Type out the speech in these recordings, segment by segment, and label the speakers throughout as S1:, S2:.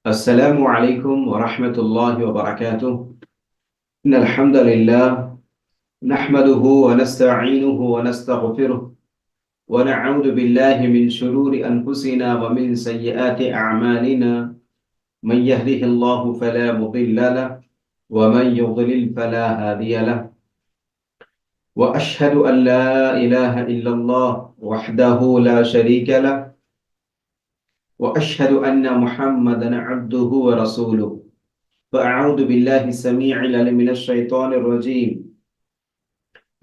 S1: السلام عليكم ورحمة الله وبركاته. إن الحمد لله نحمده ونستعينه ونستغفره ونعوذ بالله من شرور أنفسنا ومن سيئات أعمالنا. من يهده الله فلا مضل له ومن يضلل فلا هادي له. وأشهد أن لا إله إلا الله وحده لا شريك له، وأشهد أن محمدا عبده ورسوله. فأعوذ بالله السميع العليم من الشيطان الرجيم.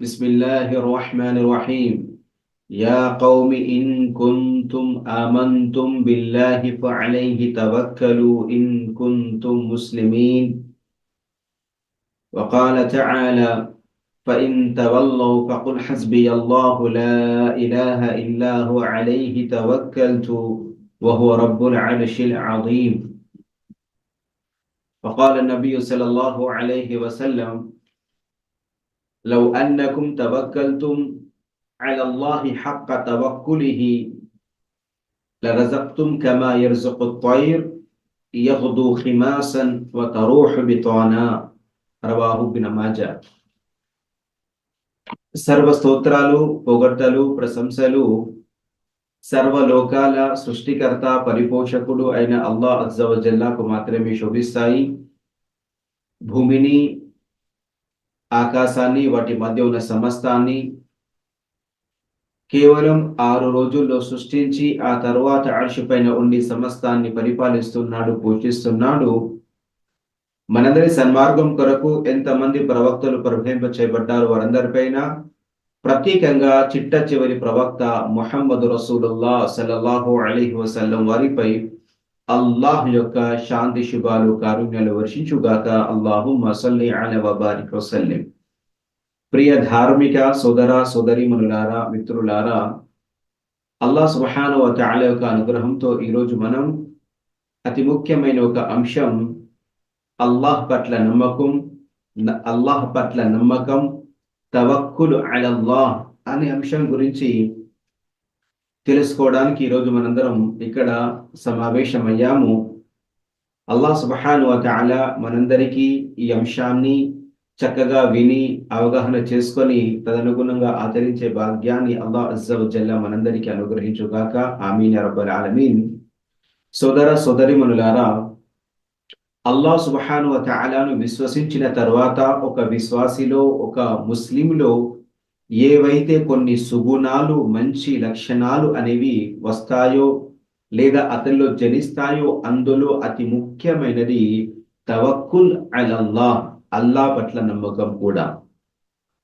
S1: بسم الله الرحمن الرحيم. يا قوم إن كنتم آمنتم بالله فعليه توكلوا إن كنتم مسلمين. وقال تعالى: فإن تولوا فقل حسبي الله لا إله إلا هو عليه توكلت وهو رب العرش العظيم. وقال النبي صلى الله عليه وسلم: لو أنكم توكلتم على الله حق توكله لرزقتم كما يرزق الطير يغدو خماسا وتروح بطانا. రవాహు bin Maaza. సర్వ స్తోత్రాలు, పొగడ్తలు, ప్రశంసలు సర్వలోకాల సృష్టికర్త, పరిపోషకుడు అయిన అల్లాహ్ అజ్జా వ జల్లాకు మాత్రమే శోభిస్తాయి. భూమిని, ఆకాశాన్ని, వాటి మధ్య ఉన్న సమస్తాన్ని కేవలం 6 రోజుల్లో సృష్టించి ఆ తరువాత అర్ష్ పైన ఉండి సమస్తాన్ని పరిపాలిస్తున్నాడు, పోషిస్తున్నాడు. మనందరి సన్మార్గం కొరకు ఎంతమంది ప్రవక్తలు ప్రవహింప చేయబడ్డారు, వారందరిపైన ప్రత్యేకంగా చిట్ట చివరి ప్రవక్త ముహమ్మద్ రసూలుల్లాహ్ సల్లల్లాహు అలైహి వసల్లం వారిపై అల్లాహ్ యొక్క శాంతి శుభాలు, కారుణ్యాలు వర్షించుగాక. అల్లాహుమ్మా సల్లి అలా వ బారిక్ వసల్లిం. ప్రియ ధార్మిక సోదర సోదరీమణులారా, మిత్రులారా, అల్లాహ్ సుబ్హానహు వ తఆలా యొక్క అనుగ్రహంతో ఈరోజు మనం అతి ముఖ్యమైన ఒక అంశం, అల్లాహ్ పట్ల నమ్మకం, తవక్కుల్ అలల్లాహ్ అనే అంశం గురించి తెలుసుకోవడానికి ఈరోజు మనందరం ఇక్కడ సమావేశమయ్యాము. అల్లాహ్ సుబ్హానహు వ తఆలా మనందరికీ ఈ అంశాన్ని చక్కగా విని అవగాహన చేసుకొని తదనుగుణంగా ఆచరించే భాగ్యాన్ని అల్లాహ్ అజ్జా వ జల్లా మనందరికీ అనుగ్రహించుగాక. ఆమీన్ యా రబ్బల్ ఆలమీన్. సోదర సోదరీమణులారా, అల్లాహ్ సుబ్హానహు వ తఆలాను విశ్వసించిన తర్వాత ఒక విశ్వాసిలో, ఒక ముస్లింలో ఏవైతే కొన్ని సుగుణాలు, మంచి లక్షణాలు అనేవి వస్తాయో లేదా అతనిలో జనిస్తాయో అందులో అతి ముఖ్యమైనది తవక్కుల్ అలల్లాహ్, అల్లాహ్ పట్ల నమ్మకం కూడా.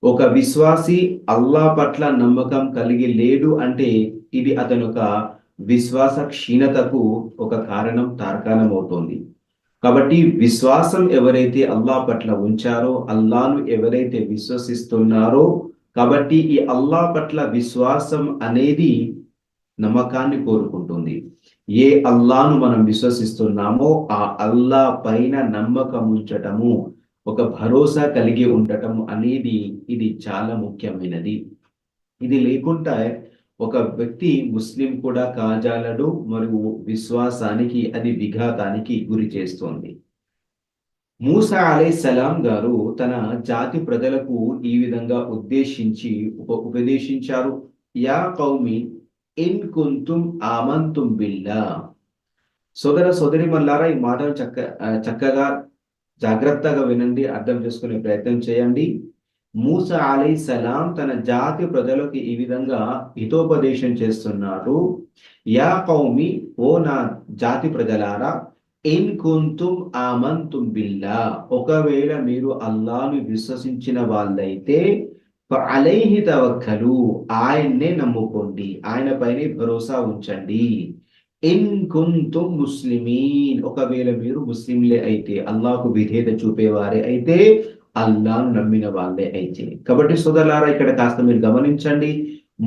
S1: ఒక విశ్వాసి అల్లాహ్ పట్ల నమ్మకం కలిగి లేడు అంటే ఇది అతని ఒక విశ్వాస క్షీణతకు ఒక తార్కాణం అవుతోంది. కాబట్టి విశ్వాసం ఎవరైతే అల్లాహ్ పట్ల ఉంచారో, అల్లాహ్ను ఎవరైతే విశ్వసిస్తున్నారో, కాబట్టి ఈ అల్లాహ్ పట్ల విశ్వాసం అనేది నమ్మకాన్ని కోరుకుంటుంది. ఏ అల్లాహ్ను మనం విశ్వసిస్తున్నామో ఆ అల్లాహ్ పైన నమ్మకం ఉంచటము, ఒక భరోసా కలిగి ఉండటం అనేది ఇది చాలా ముఖ్యమైనది. ఇది లేకుండా ఒక వ్యక్తి ముస్లిం కూడా కాజాలడు, మరియు విశ్వాసానికి అది విఘాతానికి గురి చేస్తోంది. మూసా అలైహిస్సలాం గారు తన జాతి ప్రజలకు ఈ విధంగా ఉపదేశించారు. Yeah కౌమి in కుంతుం ఆమంతుం బిల్లాహ్. సోదర సోదరీమణులారా, ఈ మాటలు చక్కగా జాగ్రత్తగా వినండి, అర్థం చేసుకునే ప్రయత్నం చేయండి. మూసా అలైహిస్సలాం తన జాతి ప్రజలకు ఈ విధంగా హితోపదేశం చేస్తున్నారు. యా కౌమి, ఓ నా జాతి ప్రజలారా, ఇన్ కుంతుం ఆమంతుం బిల్లాహ్, ఒకవేళ మీరు అల్లాహ్ను విశ్వసించిన వాళ్ళైతే ఫఅలైహి తవక్కలు, ఆయన్నే నమ్ముకోండి, ఆయన పైనే భరోసా ఉంచండి. ఇన్ కుంతుం ముస్లిమీన్, ఒకవేళ మీరు ముస్లింలే అయితే, అల్లాహ్కు విధేయత చూపేవారే అయితే, అల్లాహ్ను నమ్మిన వాళ్ళే అయితే. కాబట్టి సోదరులారా, ఇక్కడ కాస్త మీరు గమనించండి.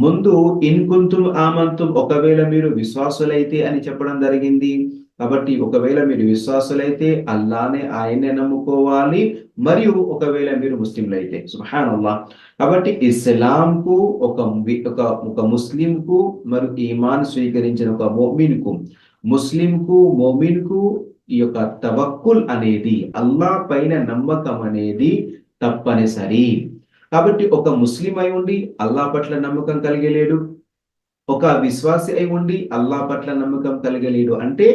S1: ముందు ఇన్ కుంతుం ఆమంతుం, ఒకవేళ మీరు విశ్వాసులైతే అని చెప్పడం జరిగింది. కాబట్టి ఒకవేళ మీరు విశ్వాసులైతే అల్లాహ్నే, ఆయన్నే నమ్ముకోవాలి. మరియు ఒకవేళ మీరు ముస్లింలైతే, సుబ్హానల్లాహ్. కాబట్టి ఇస్లాంకు ఒక ముస్లింకు మరియు ఈమాన్ స్వీకరించిన ఒక ముస్లింకు, మోమిన్కు ఈ యొక్క తవక్కుల్ అనేది, అల్లాహ్ పైన నమ్మకం అనేది తప్పనిసరి. కాబట్టి ఒక ముస్లిం అయి ఉండి అల్లాహ్ పట్ల నమ్మకం కలిగలేడు, ఒక విశ్వాసి అయి ఉండి అల్లాహ్ పట్ల నమ్మకం కలిగలేడు అంటే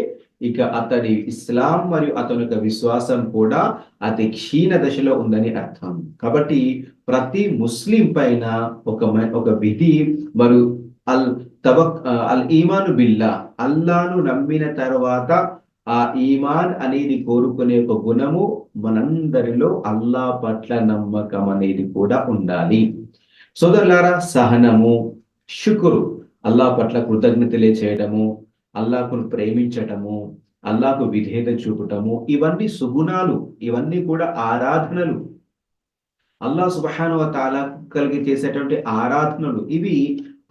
S1: ఇక అతడి ఇస్లాం మరియు అతని యొక్క విశ్వాసం కూడా అతి క్షీణ దశలో ఉందని అర్థం. కాబట్టి ప్రతి ముస్లిం పైన ఒక విధి మరియు అల్ అల్ ఈమాను బిల్లా, అల్లాను నమ్మిన తర్వాత ఆ ఈమాన్ అనేది కోరుకునే ఒక గుణము మనందరిలో అల్లా పట్ల నమ్మకం అనేది కూడా ఉండాలి. సోదరులారా, సహనము, శుక్రు, అల్లా పట్ల కృతజ్ఞతలే చేయడము, అల్లాహ్ను ప్రేమించటము, అల్లాహ్కు విధేయత చూపటము, ఇవన్నీ సుగుణాలు, ఇవన్నీ కూడా ఆరాధనలు. అల్లాహ్ సుబ్హానహు వ తఆలా కలిగి చేసేటువంటి ఆరాధనలు ఇవి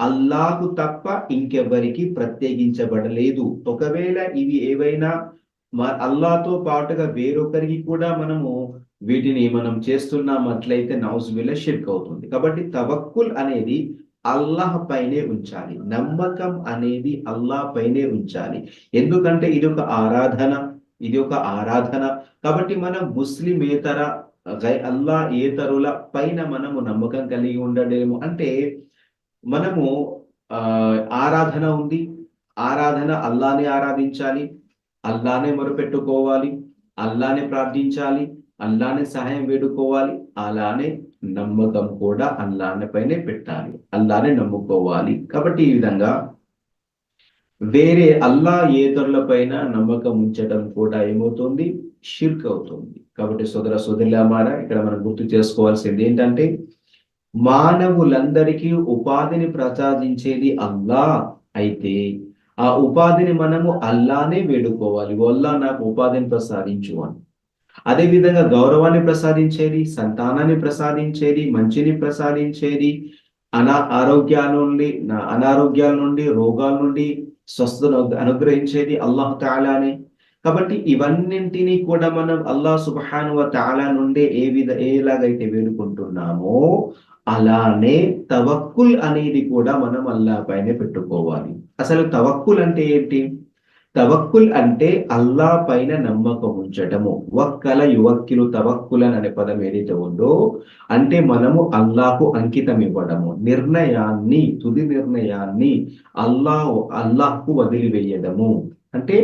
S1: అల్లాహకు తప్ప ఇంకెవ్వరికి ప్రత్యేకించబడలేదు. ఒకవేళ ఇవి ఏవైనా అల్లాహతో పాటుగా వేరొకరికి కూడా మనము వీటిని మనం చేస్తున్నామట్లయితే నౌజుబిల్లా షిర్క్ అవుతుంది. కాబట్టి తవక్కుల్ అనేది అల్లాహ్ పైనే ఉంచాలి, నమ్మకం అనేది అల్లాహ్ పైనే ఉంచాలి. ఎందుకంటే ఇది ఒక ఆరాధన, ఇది ఒక ఆరాధన. కాబట్టి మనం ముస్లిమేతర అల్లాహ్ ఏతరుల పైన మనము నమ్మకం కలిగి ఉండలేము. అంటే మనము ఆరాధన ఉంది, ఆరాధన అల్లానే ఆరాధించాలి, అల్లానే మొరపెట్టుకోవాలి, అల్లానే ప్రార్థించాలి, అల్లానే సహాయం వేడుకోవాలి. అలానే నమ్మకం కూడా అల్లానే పైనే పెట్టాలి, అల్లానే నమ్ముకోవాలి. కాబట్టి ఈ విధంగా వేరే అల్లా ఏతరుల పైన నమ్మకం ఉంచడం కూడా ఏమవుతుంది? షిర్క్ అవుతుంది. కాబట్టి సోదర సోదరులారా, ఇక్కడ మనం గుర్తు చేసుకోవాల్సింది ఏంటంటే మానవులందరికీ ఉపాధిని ప్రసాదించేది అల్లా అయితే ఆ ఉపాధిని మనము అల్లానే వేడుకోవాలి, అల్లా నాకు ఉపాధిని ప్రసాదించు అని. అదే విధంగా గౌరవాన్ని ప్రసాదించేది, సంతానాన్ని ప్రసాదించేది, మంచిని ప్రసాదించేది, అనారోగ్యాల నుండి రోగాల నుండి స్వస్థతను అనుగ్రహించేది అల్లాహ్ తఆలానే. కాబట్టి ఇవన్నింటినీ కూడా మనం అల్లాహ్ సుబ్హానహు వ తఆలా నుండే ఎలాగైతే వేడుకుంటున్నామో అలానే తవక్కుల్ అనేది కూడా మనం అల్లాహ్ పైనే పెట్టుకోవాలి. అసలు తవక్కుల్ అంటే ఏంటి? తవక్కుల్ అంటే అల్లాహ్ పైన నమ్మకం ఉంచటము. వక్కల యువక్కిలు తవక్కులన్ అనే పదం ఏదైతే ఉందో అంటే మనము అల్లాహకు అంకితం ఇవ్వడము, నిర్ణయాన్ని, తుది నిర్ణయాన్ని అల్లాహ్కు వదిలివేయడము. అంటే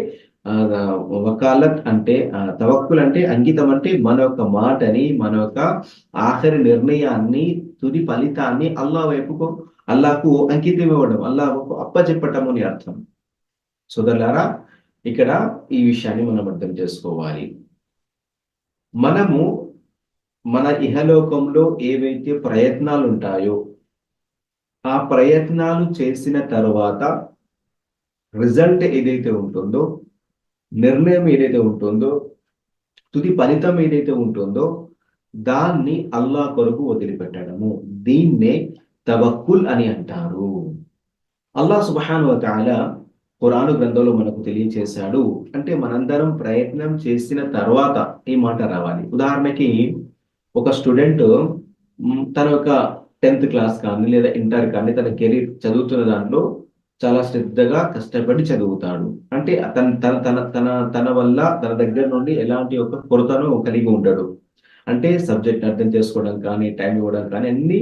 S1: వకాలత్ అంటే తవక్కుల్ అంటే అంకితం, అంటే మన యొక్క మాటని, మన యొక్క ఆఖరి నిర్ణయాన్ని, తుది ఫలితాన్ని అల్లాహకు అంకితం ఇవ్వడం, అల్లాహకు అప్పచెప్పటము అని అర్థం. సోదరులారా, ఇక్కడ ఈ విషయాన్ని మనం అర్థం చేసుకోవాలి. మనము మన ఇహలోకంలో ఏవైతే ప్రయత్నాలు ఉంటాయో ఆ ప్రయత్నాలు చేసిన తర్వాత రిజల్ట్ ఏదైతే ఉంటుందో, నిర్ణయం ఏదైతే ఉంటుందో, తుది ఫలితం ఏదైతే ఉంటుందో దాన్ని అల్లాహ్ కొరకు వదిలిపెట్టడము, దీన్నే తవక్కుల్ అని అంటారు. అల్లాహ్ సుబ్హానహు వ తఆలా ఖురాను గ్రంథంలో మనకు తెలియచేశాడు. అంటే మనందరం ప్రయత్నం చేసిన తర్వాత ఈ మాట రావాలి. ఉదాహరణకి ఒక స్టూడెంట్ తన యొక్క 10th క్లాస్ కానీ లేదా ఇంటర్ కానీ తన కెరీర్ చదువుతున్న దాంట్లో చాలా శ్రద్ధగా కష్టపడి చదువుతాడు. అంటే తన వల్ల తన దగ్గర నుండి ఎలాంటి ఒక కొరతను కలిగి ఉండడు. అంటే సబ్జెక్ట్ అర్థం చేసుకోవడం కానీ, టైం ఇవ్వడం కానీ అన్ని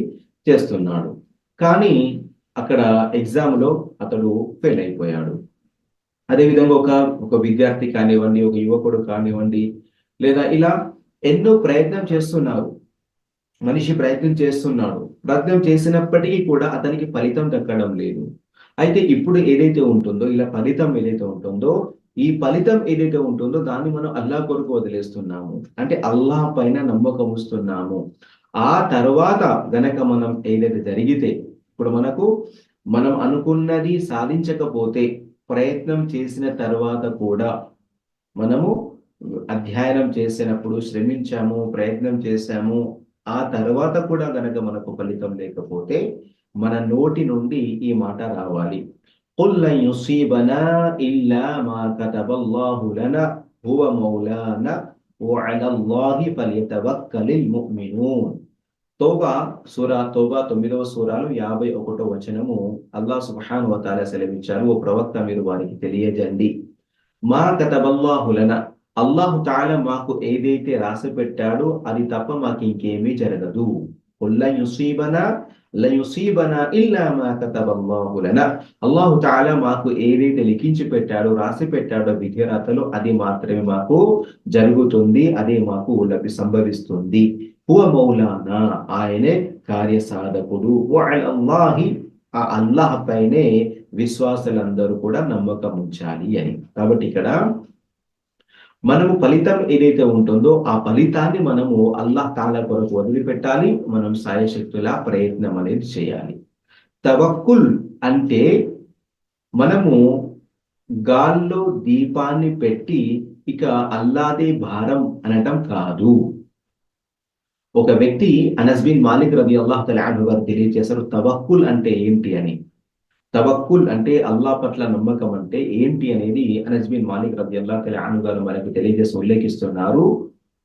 S1: చేస్తున్నాడు. కానీ అక్కడ ఎగ్జామ్‌లో అతడు ఫెయిల్ అయిపోయాడు. అదేవిధంగా ఒక విద్యార్థి కానివ్వండి, ఒక యువకుడు కానివ్వండి, లేదా ఇలా ఎన్నో ప్రయత్నం చేస్తున్నారు. మనిషి ప్రయత్నం చేస్తున్నాడు. ప్రయత్నం చేసినప్పటికీ కూడా అతనికి ఫలితం దక్కడం లేదు. అయితే ఇప్పుడు ఏదైతే ఉంటుందో, ఇలా ఫలితం ఏదైతే ఉంటుందో, ఈ ఫలితం ఏదైతే ఉంటుందో దాన్ని మనం అల్లాహ్ కొరకు వదిలేస్తున్నాము. అంటే అల్లాహ్ పైన నమ్మకం ఉంచుతున్నాము. ఆ తర్వాత గనక మనం ఏదైతే జరిగితే, ఇప్పుడు మనం అనుకున్నది సాధించకపోతే, ప్రయత్నం చేసిన తర్వాత కూడా మనము అధ్యయనం చేసినప్పుడు శ్రమించాము, ప్రయత్నం చేశాము, ఆ తర్వాత కూడా గనక మనకు ఫలితం లేకపోతే మన నోటి నుండి ఈ మాట రావాలి. ఖుల్ లన్ యుసీబనా ఇల్లా మా కతబల్లాహు లనా హువ మౌలానా వ అలల్లాహి ఫల్యతవక్కలిల్ ముమినూన్. తౌబా 9వ సూరాలో 51వ వచనము అల్లాహ్ సుబ్హానహు వ తఆలా సెలవిచ్చారు, ఓ ప్రవక్త మీరు వారికి తెలియజేయండి, మా కతబల్లాహు లనా, అల్లాహు తాలా మాకు ఏదైతే రాసి పెట్టాడో అది తప్ప మాకు ఇంకేమీ జరగదు. యుసీబనా ఇల్లా మా కతబల్లాహు లనా. అల్లాహు తాలా మాకు ఏదైతే లిఖించి పెట్టాడో రాసి పెట్టాడో విధిరాతలో అది మాత్రమే మాకు జరుగుతుంది, అదే మాకు సంభవిస్తుంది. హువ మౌలానా, ఆయనే కార్యసాధకుడు. వఅలల్లాహి, ఆ అల్లాహ్ పైనే విశ్వాసులందరూ కూడా నమ్మకం ఉంచాలి అని. కాబట్టి ఇక్కడ మనము ఫలితం ఏదైతే ఉంటుందో ఆ ఫలితాన్ని మనము అల్లాహ్ తాలా కొరకు వదిలిపెట్టాలి. మనం సాయశక్తుల ప్రయత్నం అనేది చేయాలి. తవక్కుల్ అంటే మనము గాల్లో దీపాన్ని పెట్టి ఇక అల్లాదే భారం అనటం కాదు. ఒక వ్యక్తి అనస్ బిన్ మాలిక్ రలియల్లాహు తఆలా అన్హు గారు తెలియజేశారు తవక్కుల్ అంటే ఏంటి అని. తవక్కుల్ అంటే అల్లాహ్ పట్ల నమ్మకం అంటే ఏంటి అనేది అనస్ బిన్ మాలిక్ రలియల్లాహు తఆలా అన్హు గారు మనకు తెలియజేసి ఉల్లేఖిస్తున్నారు.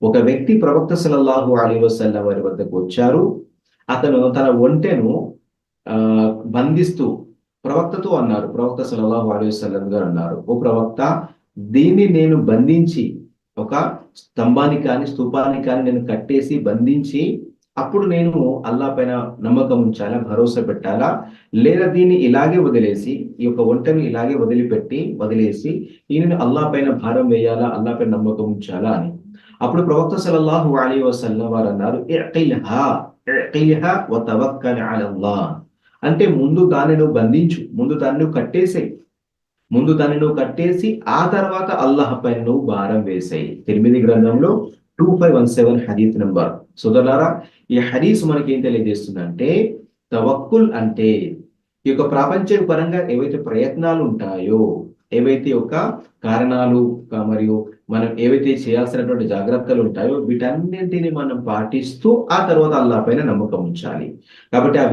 S1: ఒక వ్యక్తి ప్రవక్త సల్లల్లాహు అలైహి వసల్లం వారి వద్దకు వచ్చారు. అతను తన ఒంటెను బంధిస్తూ ప్రవక్తతో అన్నారు. ప్రవక్త సల్లల్లాహు అలైహి వసల్లం గారు అన్నారు, ఓ ప్రవక్త, దీన్ని నేను బంధించి ఒక స్తంభానికి కానీ స్తూపానికి కానీ నేను కట్టేసి బంధించి అప్పుడు నేను అల్లా పైన నమ్మకం ఉంచాలా, భరోసా పెట్టాలా, లేదా దీన్ని ఇలాగే వదిలేసి ఈ యొక్క ఒంటెను ఇలాగే వదిలేసి ఈయనను అల్లా పైన భారం వేయాలా, అల్లా పైన నమ్మకం ఉంచాలా అని. అప్పుడు ప్రవక్త సల్లల్లాహు అలైహి వసల్లం వారు అన్నారు, ఇఅ్తిల్హా వ తవక్కల్ అలల్లాహ్. అంటే ముందు దాన్ని నువ్వు బంధించు, ముందు దాన్ని నువ్వు కట్టేసి ఆ తర్వాత అల్లాహ్ పైన నువ్వు భారం వేసాయి. తిర్మిది గ్రంథంలో 2517 హదీత్ నంబర్. సోదరులారా, ఈ హదీస్ మనకి ఏం తెలియజేస్తుందంటే తవక్కుల్ అంటే ఈ యొక్క ప్రపంచ పరంగా ఏవైతే ప్రయత్నాలు ఉంటాయో, ఏవైతే ఒక కారణాలు మరియు మనం ఏవైతే చేయాల్సినటువంటి జాగ్రత్తలు ఉంటాయో వీటన్నింటిని మనం పాటిస్తూ ఆ తర్వాత అల్లాహ్ పైన నమ్మకం ఉంచాలి. కాబట్టి ఆ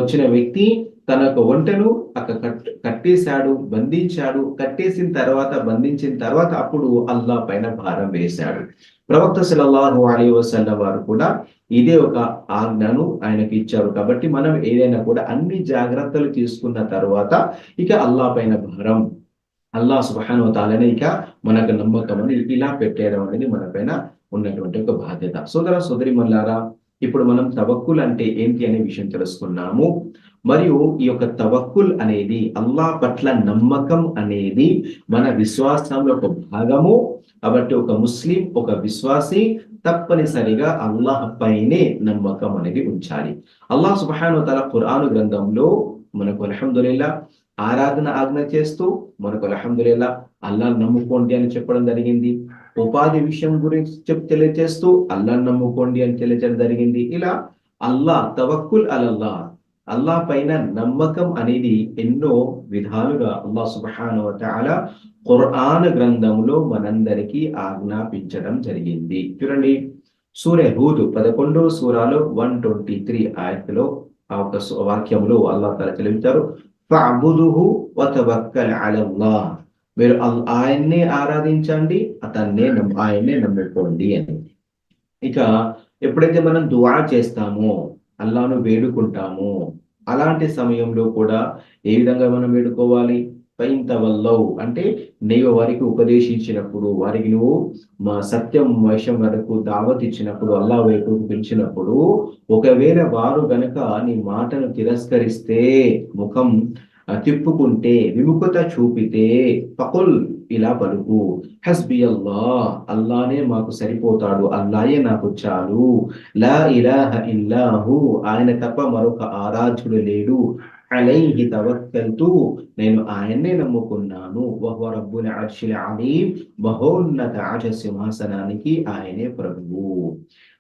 S1: వచ్చిన వ్యక్తి తన యొక్క ఒంటెను అక్కడ కట్టేశాడు, బంధించిన తర్వాత అప్పుడు అల్లాహ్ పైన భారం వేశాడు. ప్రవక్త సల్లల్లాహు అలైహి వసల్లం వారు కూడా ఇదే ఒక ఆజ్ఞను ఆయనకి ఇచ్చారు. కాబట్టి మనం ఏదైనా కూడా అన్ని జాగ్రత్తలు తీసుకున్న తర్వాత ఇక అల్లాహ్ పైన భారం, అల్లాహ్ సుబ్హానహు వ తఆలానే ఇక మనకు నమ్మకం అని ఇలా పెట్టేయడం అనేది మన పైన ఉన్నటువంటి ఒక బాధ్యత. సోదరిమణులారా, ఇప్పుడు మనం తవక్కుల్ అంటే ఏంటి అనే విషయం తెలుసుకున్నాము. మరియు ఈ యొక్క తవక్కుల్ అనేది అల్లాహ్ పట్ల నమ్మకం అనేది మన విశ్వాసంలో ఒక భాగము. కాబట్టి ఒక ముస్లిం, ఒక విశ్వాసి తప్పనిసరిగా అల్లాహ్ పైనే నమ్మకం అనేది ఉంచాలి. అల్లాహ్ సుబ్హానహు వ తఆలా ఖురాన్ గ్రంథంలో మనకు అల్హమ్దులిల్లా ఆరాధన ఆజ్ఞ చేస్తూ మనకు అల్హమ్దులిల్లా అల్లాహ్ నమ్ముకోండి అని చెప్పడం జరిగింది. ఉపాధి విషయం గురించి తెలియజేస్తూ అల్లాహ్ నమ్ముకోండి అని తెలియజేయడం జరిగింది. ఇలా అల్లాహ్ తవక్కుల్ అలల్లాహ్, అల్లాహ్ పైన నమ్మకం అనేది ఎన్నో విధాలుగా అల్లాహ్ సుబ్హానహు వ తఆలా ఖురాన్ గ్రంథంలో మనందరికీ ఆజ్ఞాపించడం జరిగింది. చూడండి, సూరా హూద్ 11వ సూరాలో 123 ఆయతలో ఆ ఒక వాక్యంలో అల్లాహ్ తఆలా తెలుపుతారు, ఫఅబుదుహు వ తవక్కల్ అలల్లాహ్. మీరు ఆయన్నే ఆరాధించండి, ఆయన్నే నమ్ముకోండి అని. ఇక ఎప్పుడైతే మనం దుఆ చేస్తామో, అల్లాహ్ను వేడుకుంటామో, అలాంటి సమయంలో కూడా ఏ విధంగా మనం వేడుకోవాలి? ఫైంతవల్లవ్ అంటే నీవు వారికి ఉపదేశించినప్పుడు, వారికి నువ్వు మా సత్యం వైషం వరకు దావత్ ఇచ్చినప్పుడు, అల్లాహ్ వైపు పిలిచినప్పుడు, ఒకవేళ వారు గనక నీ మాటను తిరస్కరిస్తే, ముఖం తిప్పుకుంటే, విముఖత చూపితే, ఫకుల్ ఇలా పలుకు, హస్బి అల్లాహ్, అల్లానే మాకు సరిపోతాడు, అల్లాయే నాకు చాలు, లా ఇలాహ ఇల్లాహు, ఆయన తప్ప మరొక ఆరాధ్యుడు లేడు, అలైహి తవక్కల్తు, నేను ఆయన్నే నమ్ముకున్నాను, వహువ రబ్బుల్ అర్షిల్ అలీం, మహోన్నత అర్ష సింహాసనానికి ఆయనే ప్రభువు.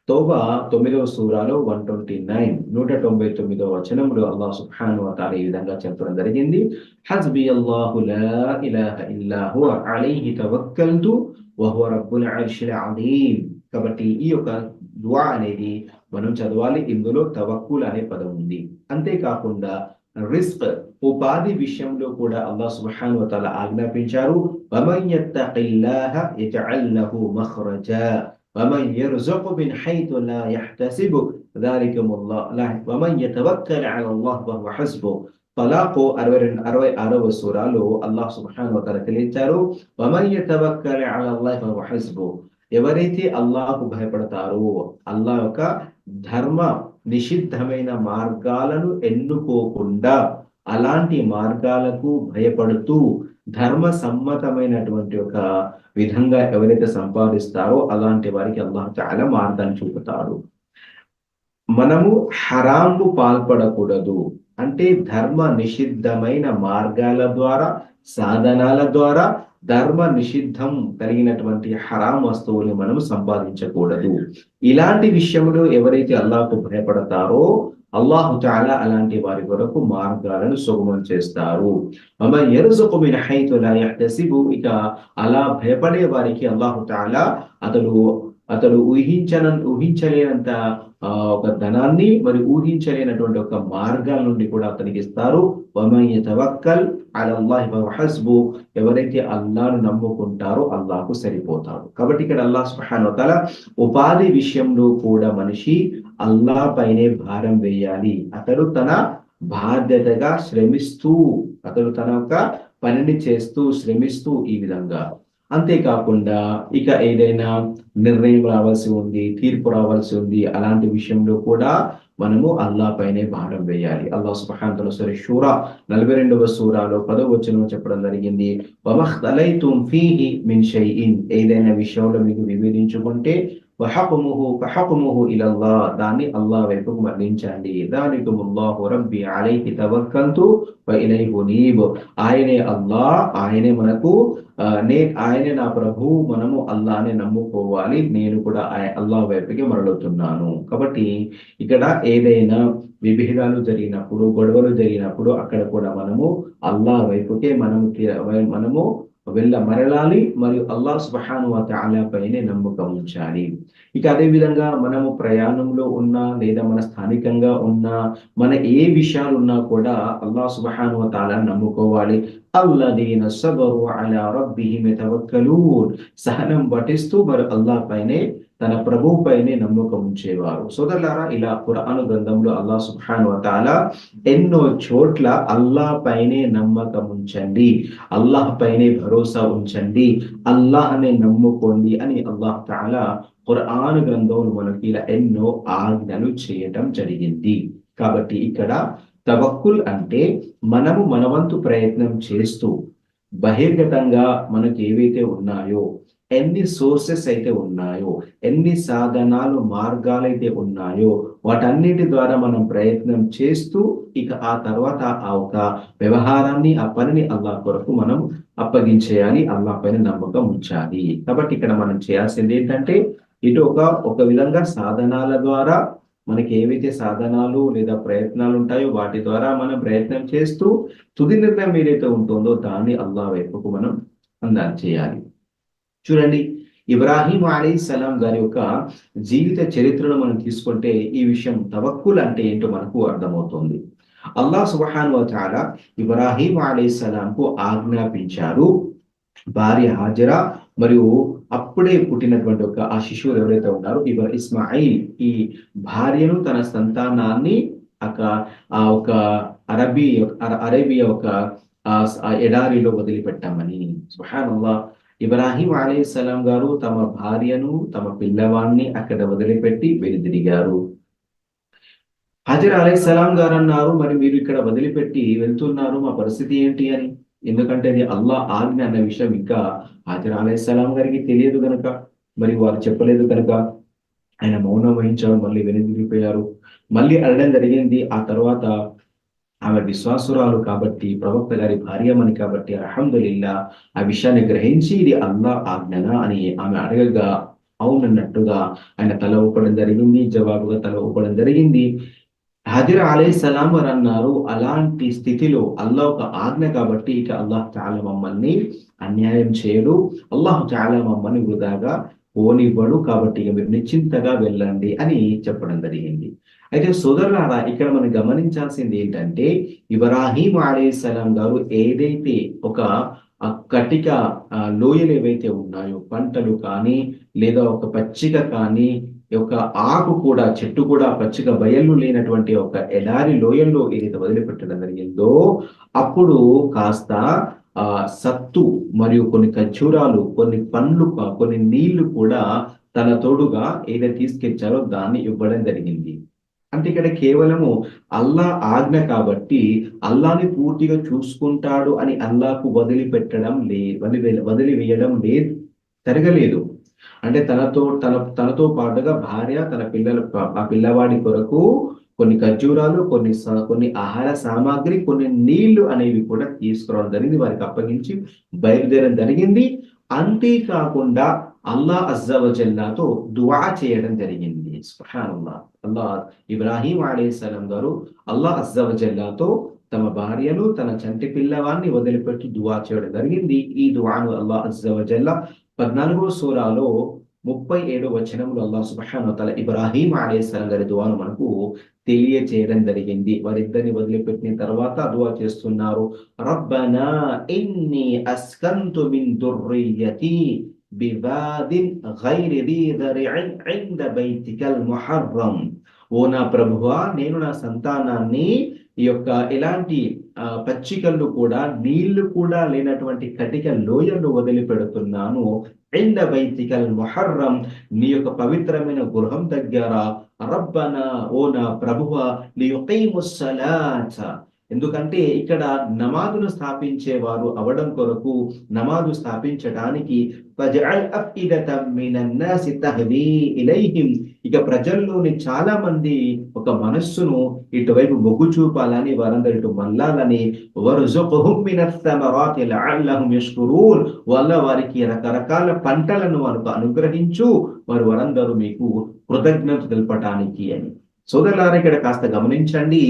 S1: తౌబా 9వ సూరాలో 199వ వచనంలో అల్లాహ్ సుబ్హానహు వ తఆలా ఈ విధంగా చెప్పడం జరిగింది, హస్బి అల్లాహు లా ఇలాహ ఇల్లా హువ అలైహి తవక్కల్తు వహువ రబ్బుల్ అర్షిల్ అలీం. కాబట్టి ఈ యొక్క దుఆ అనేది మనం చదవాలి. ఇందులో తవక్కుల్ అనే పదం ఉంది. అంతేకాకుండా రిస్క్, ఉపాధి విషయంలో కూడా అల్లాహ్ సుబ్హానహు వ తఆలా ఆజ్ఞాపించారు, వమన్ యత్తఖిల్లాహ యజఅల్ లహు మఖ్రజా వమన్ యర్జుకు మిన్ హైతు లా యహ్తసిబు ذلكم الله ومن يتوكل على الله فهو حسبه. తలాఖు 66వ సూరాలో అల్లాహ్ సుబ్హానహు వ తఆలా తెలియజేశారు, వమన్ యతవక్కల్ అలల్లాహి ఫహువ హస్బుహ్. ఎవరైతే అల్లాహ్కు భయపడతారో, అల్లాహ్ యొక్క ధర్మ నిషిద్ధమైన మార్గాలను ఎన్నుకోకుండా అలాంటి మార్గాలకు భయపడుతూ ధర్మ సమ్మతమైనటువంటి ఒక విధంగా ఎవరైతే సంపాదిస్తారో అలాంటి వారికి అల్లాహ్ తఆలా మార్గాన్ని చూపుతాడు. మనము హరాంకు పాల్పడకూడదు. అంటే ధర్మ నిషిద్ధమైన మార్గాల ద్వారా, సాధనాల ద్వారా ధర్మ నిషిద్ధం కలిగినటువంటి హరాం వస్తువుని మనం సంపాదించకూడదు. ఇలాంటి విషయంలో ఎవరైతే అల్లాహ్కు భయపడతారో అల్లాహు తఆలా అలాంటి వారి కొరకు మార్గాలను సుగమం చేస్తారు. వమన్ యర్జుకు మిన్ హైతు లా యహ్తసిబు. ఇక అలా భయపడే వారికి అల్లాహు తఆలా అతడు ఊహించలేనంత ఒక ధనాన్ని మరి ఊహించలేనటువంటి ఒక మార్గాల నుండి కూడా అతనికి ఇస్తారు. వమన్ యతవక్కల్ అలల్లాహి ఫహువ హస్బుహ్. ఎవరైతే అల్లాహ్ను నమ్ముకుంటారో అల్లాహ్కు సరిపోతాడు. కాబట్టి ఇక్కడ అల్లాహ్ సుబ్హానహు వ తఆలా ఉపాధి విషయంలో కూడా మనిషి అల్లాహ్ పైనే భారం వేయాలి. అతడు తన బాధ్యతగా శ్రమిస్తూ, అతడు తన యొక్క పనిని చేస్తూ శ్రమిస్తూ ఈ విధంగా. అంతేకాకుండా ఇక ఏదైనా నిర్ణయం రావాల్సి ఉంది, తీర్పు రావాల్సి ఉంది, అలాంటి విషయంలో కూడా మనము అల్లాహ్ పైనే భారం వేయాలి. అల్లాహ్ సుబ్హానహు వ తఆలా సూరా షూరా 42వ సూరాలో 10వ వచనంలో చెప్పడం జరిగింది, వమఖ్తలైతుం ఫీహి మిన్ షైఇన్. ఏదైనా విషయంలో మీకు విభేదించుకుంటే ఫహుకుముహు ఇలల్లాహ్. దాన్ని అల్లాహ్ వైపుకు మళ్లించండి. దానికుముల్లాహు రబ్బీ అలైహి తవక్కల్తు వ ఇలైహి ఉనీబ్. ఆయనే అల్లాహ్, ఆయనే మనకు ఆయనే నా ప్రభు, మనము అల్లాహ్నే నమ్ముకోవాలి, నేను కూడా అల్లాహ్ వైపుకి మరలుతున్నాను. కాబట్టి ఇక్కడ ఏదైనా విభేదాలు జరిగినప్పుడు, గొడవలు జరిగినప్పుడు అక్కడ కూడా మనము అల్లాహ్ వైపుకే మనము మరలాలి మరియు అల్లాహ్ సుబ్హానహు వ తఆలా పైనే నమ్మకం ఉంచాలి. ఇక అదే విధంగా మనము ప్రయాణంలో ఉన్నా లేదా మన స్థానికంగా ఉన్నా, మన ఏ విషయాలు ఉన్నా కూడా అల్లాహ్ సుబ్హానహు వ తఆలా నమ్ముకోవాలి. అల్లదీన సబరు అలా రబ్బిహిమ్ యతవక్కలూన్. సహనం పఠిస్తూ మరి అల్లాహ్ పైనే, తన ప్రభువు పైనే నమ్మకం ఉంచేవారు. సోదరులారా, ఇలా ఖురాన్ గ్రంథంలో అల్లాహ్ సుబ్హానహు వ తఆలా ఎన్నో చోట్ల అల్లాహ్ పైనే నమ్మకం ఉంచండి, అల్లాహ్ పైనే భరోసా ఉంచండి, అల్లాహ్నే నమ్ముకోండి అని అల్లాహ్ తఆలా ఖురాన్ గ్రంథంలో మనకి ఇలా ఎన్నో ఆజ్ఞలు చేయటం జరిగింది. కాబట్టి ఇక్కడ తవక్కుల్ అంటే మనము మనవంతు ప్రయత్నం చేస్తూ బహిర్గతంగా మనకు ఏవైతే ఉన్నాయో, ఎన్ని సోర్సెస్ అయితే ఉన్నాయో, ఎన్ని సాధనాలు మార్గాలైతే ఉన్నాయో వాటన్నిటి ద్వారా మనం ప్రయత్నం చేస్తూ ఇక ఆ తర్వాత ఆ ఒక వ్యవహారాన్ని, ఆ పనిని అల్లాహ్ కొరకు మనం అప్పగించేయాలి, అల్లాహ్ పైన నమ్మకం ఉంచాలి. కాబట్టి ఇక్కడ మనం చేయాల్సింది ఏంటంటే ఇటు ఒక విధంగా సాధనాల ద్వారా మనకి ఏవైతే సాధనాలు లేదా ప్రయత్నాలు ఉంటాయో వాటి ద్వారా మనం ప్రయత్నం చేస్తూ తుది నిర్ణయం ఏదైతే ఉంటుందో దాన్ని అల్లాహ్ వైపుకు మనం అందాలు చేయాలి. చూడండి, ఇబ్రాహీం అలైహిస్సలాం గారి యొక్క జీవిత చరిత్రను మనం తీసుకుంటే ఈ విషయం తవక్కుల్ అంటే ఏంటో మనకు అర్థమవుతుంది. అల్లాహ్ సుబ్హానహు వ తఆలా ఇబ్రాహీం అలైహిస్సలాంకు ఆజ్ఞాపించారు, భార్య హాజరా మరియు అప్పుడే పుట్టినటువంటి ఒక ఆ శిశువులు ఎవరైతే ఉన్నారో ఇస్మాయిల్, ఈ భార్యను తన సంతానాన్ని ఒక అరేబియా ఒక ఎడారిలో వదిలిపెట్టామని. సుబ్హానల్లాహ్, ఇబ్రాహీం అలైహిస్సలాం గారు తమ భార్యను, తమ పిల్లవాడిని అక్కడ వదిలిపెట్టి వెనుదిరిగారు. హజర్ అలైహిస్సలాం గారు అన్నారు, మరి మీరు ఇక్కడ వదిలిపెట్టి వెళ్తున్నారు, మా పరిస్థితి ఏంటి అని. ఎందుకంటే అది అల్లాహ్ ఆజ్ఞ అన్న విషయం ఇంకా హజర్ అలైహిస్సలాం గారికి తెలియదు కనుక, మరి వారు చెప్పలేదు కనుక ఆయన మౌనం వహించారు, మళ్ళీ వెనుదిరిగిపోయారు. మళ్ళీ అడగడం జరిగింది. ఆ తర్వాత ఆమె విశ్వాసురాలు కాబట్టి, ప్రవక్త గారి భార్యమని కాబట్టి అల్హమ్దులిల్లా ఆ విషయాన్ని గ్రహించి ఇది అల్లాహ్ ఆజ్ఞనా అని ఆమె అడగగా అవునన్నట్టుగా ఆయన తల ఊపడం జరిగింది, జవాబుగా తల ఊపడం జరిగింది. హజర్ అలైహిస్సలాం వారు అన్నారు, అలాంటి స్థితిలో అల్లాహ్ ఒక ఆజ్ఞ కాబట్టి ఇక అల్లాహ్ తఆలా మమ్మల్ని అన్యాయం చేయడు, అల్లాహ్ తఆలా మమ్మల్ని వృధాగా పోనివ్వడు, కాబట్టి ఇక మీరు నిశ్చింతగా వెళ్ళండి అని చెప్పడం జరిగింది. అయితే సోదరులారా, ఇక్కడ మనం గమనించాల్సింది ఏంటంటే ఇబ్రాహీం అలైహిస్సలాం గారు ఏదైతే ఒక కటిక లోయలు ఏవైతే ఉన్నాయో, పంటలు కానీ లేదా ఒక పచ్చిక కానీ యొక్క ఆకు కూడా, చెట్టు కూడా పచ్చిక బయళ్ళు లేనటువంటి ఒక ఎడారి లోయల్లో ఏదైతే వదిలిపెట్టడం జరిగిందో, అప్పుడు కాస్త ఆ సత్తు మరియు కొన్ని ఖర్జూరాలు, కొన్ని పండ్లు, కొన్ని నీళ్లు కూడా తన తోడుగా ఏదైతే తీసుకొచ్చారో దాన్ని ఇవ్వడం జరిగింది. అంటే ఇక్కడ కేవలము అల్లా ఆజ్ఞ కాబట్టి అల్లాని పూర్తిగా చూసుకుంటాడు అని అల్లాకు వదిలిపెట్టడం వదిలివేయడం లేదు, జరగలేదు. అంటే తనతో పాటుగా భార్య, తన ఆ పిల్లవాడి కొరకు కొన్ని ఖర్జూరాలు, కొన్ని ఆహార సామాగ్రి, కొన్ని నీళ్లు అనేవి కూడా తీసుకురావడం జరిగింది, వారికి అప్పగించి బయలుదేరడం జరిగింది. అంతేకాకుండా అల్లా అజ్జవజల్లాతో దువా చేయడం జరిగింది. సుబ్హానల్లాహ్. ఇబ్రాహీం అలైహిస్సలాం గారు అల్లా అజ్జవజల్లాతో తమ భార్యను, తన చంటి పిల్లవాన్ని వదిలిపెట్టి దువా చేయడం జరిగింది. ఈ దువాను అల్లా అజ్జవజల్లా 14వ సూరాలో 37వ వచనంలో అల్లాహ్ సుబ్హానహు వ తఆలా ఇబ్రాహీం అలైహిస్సలాం గారి దువాను మనకు తెలియచేయడం జరిగింది. వారిద్దరిని వదిలిపెట్టిన తర్వాత దువా చేస్తున్నారు. రబ్బనా ఇన్నీ అస్కంతు మిన్ దుర్రియతి బివాదిన్ గైరి ది దరిఇన్ ఇంద బైతికల్ ముహర్రం. ఓ నా ప్రభువా, నేను నా సంతానాన్ని ఈ యొక్క ఎలాంటి పచ్చికలు కూడా, నీళ్లు కూడా లేనటువంటి కటిక లోయను వదిలిపెడుతున్నాను. ఇంద బైతికల్ ముహర్రం, నీ యొక్క పవిత్రమైన గృహం దగ్గర. రబ్బనా, ఓ నా ప్రభువ, లియుకీముస్ సలాత, ఎందుకంటే ఇక్కడ నమాజును స్థాపించేవారు అవడం కొరకు, నమాజు స్థాపించడానికి ఇక ప్రజల్లోని చాలా మంది ఒక మనస్సును ఇటువైపు మొగ్గు చూపాలని, వారందరూ ఇటు మల్లాలని, వల్ల వారికి రకరకాల పంటలను మనకు అనుగ్రహించు, వారందరూ మీకు కృతజ్ఞత తెలపటానికి అని. సోదరులారా, ఇక్కడ కాస్త గమనించండి.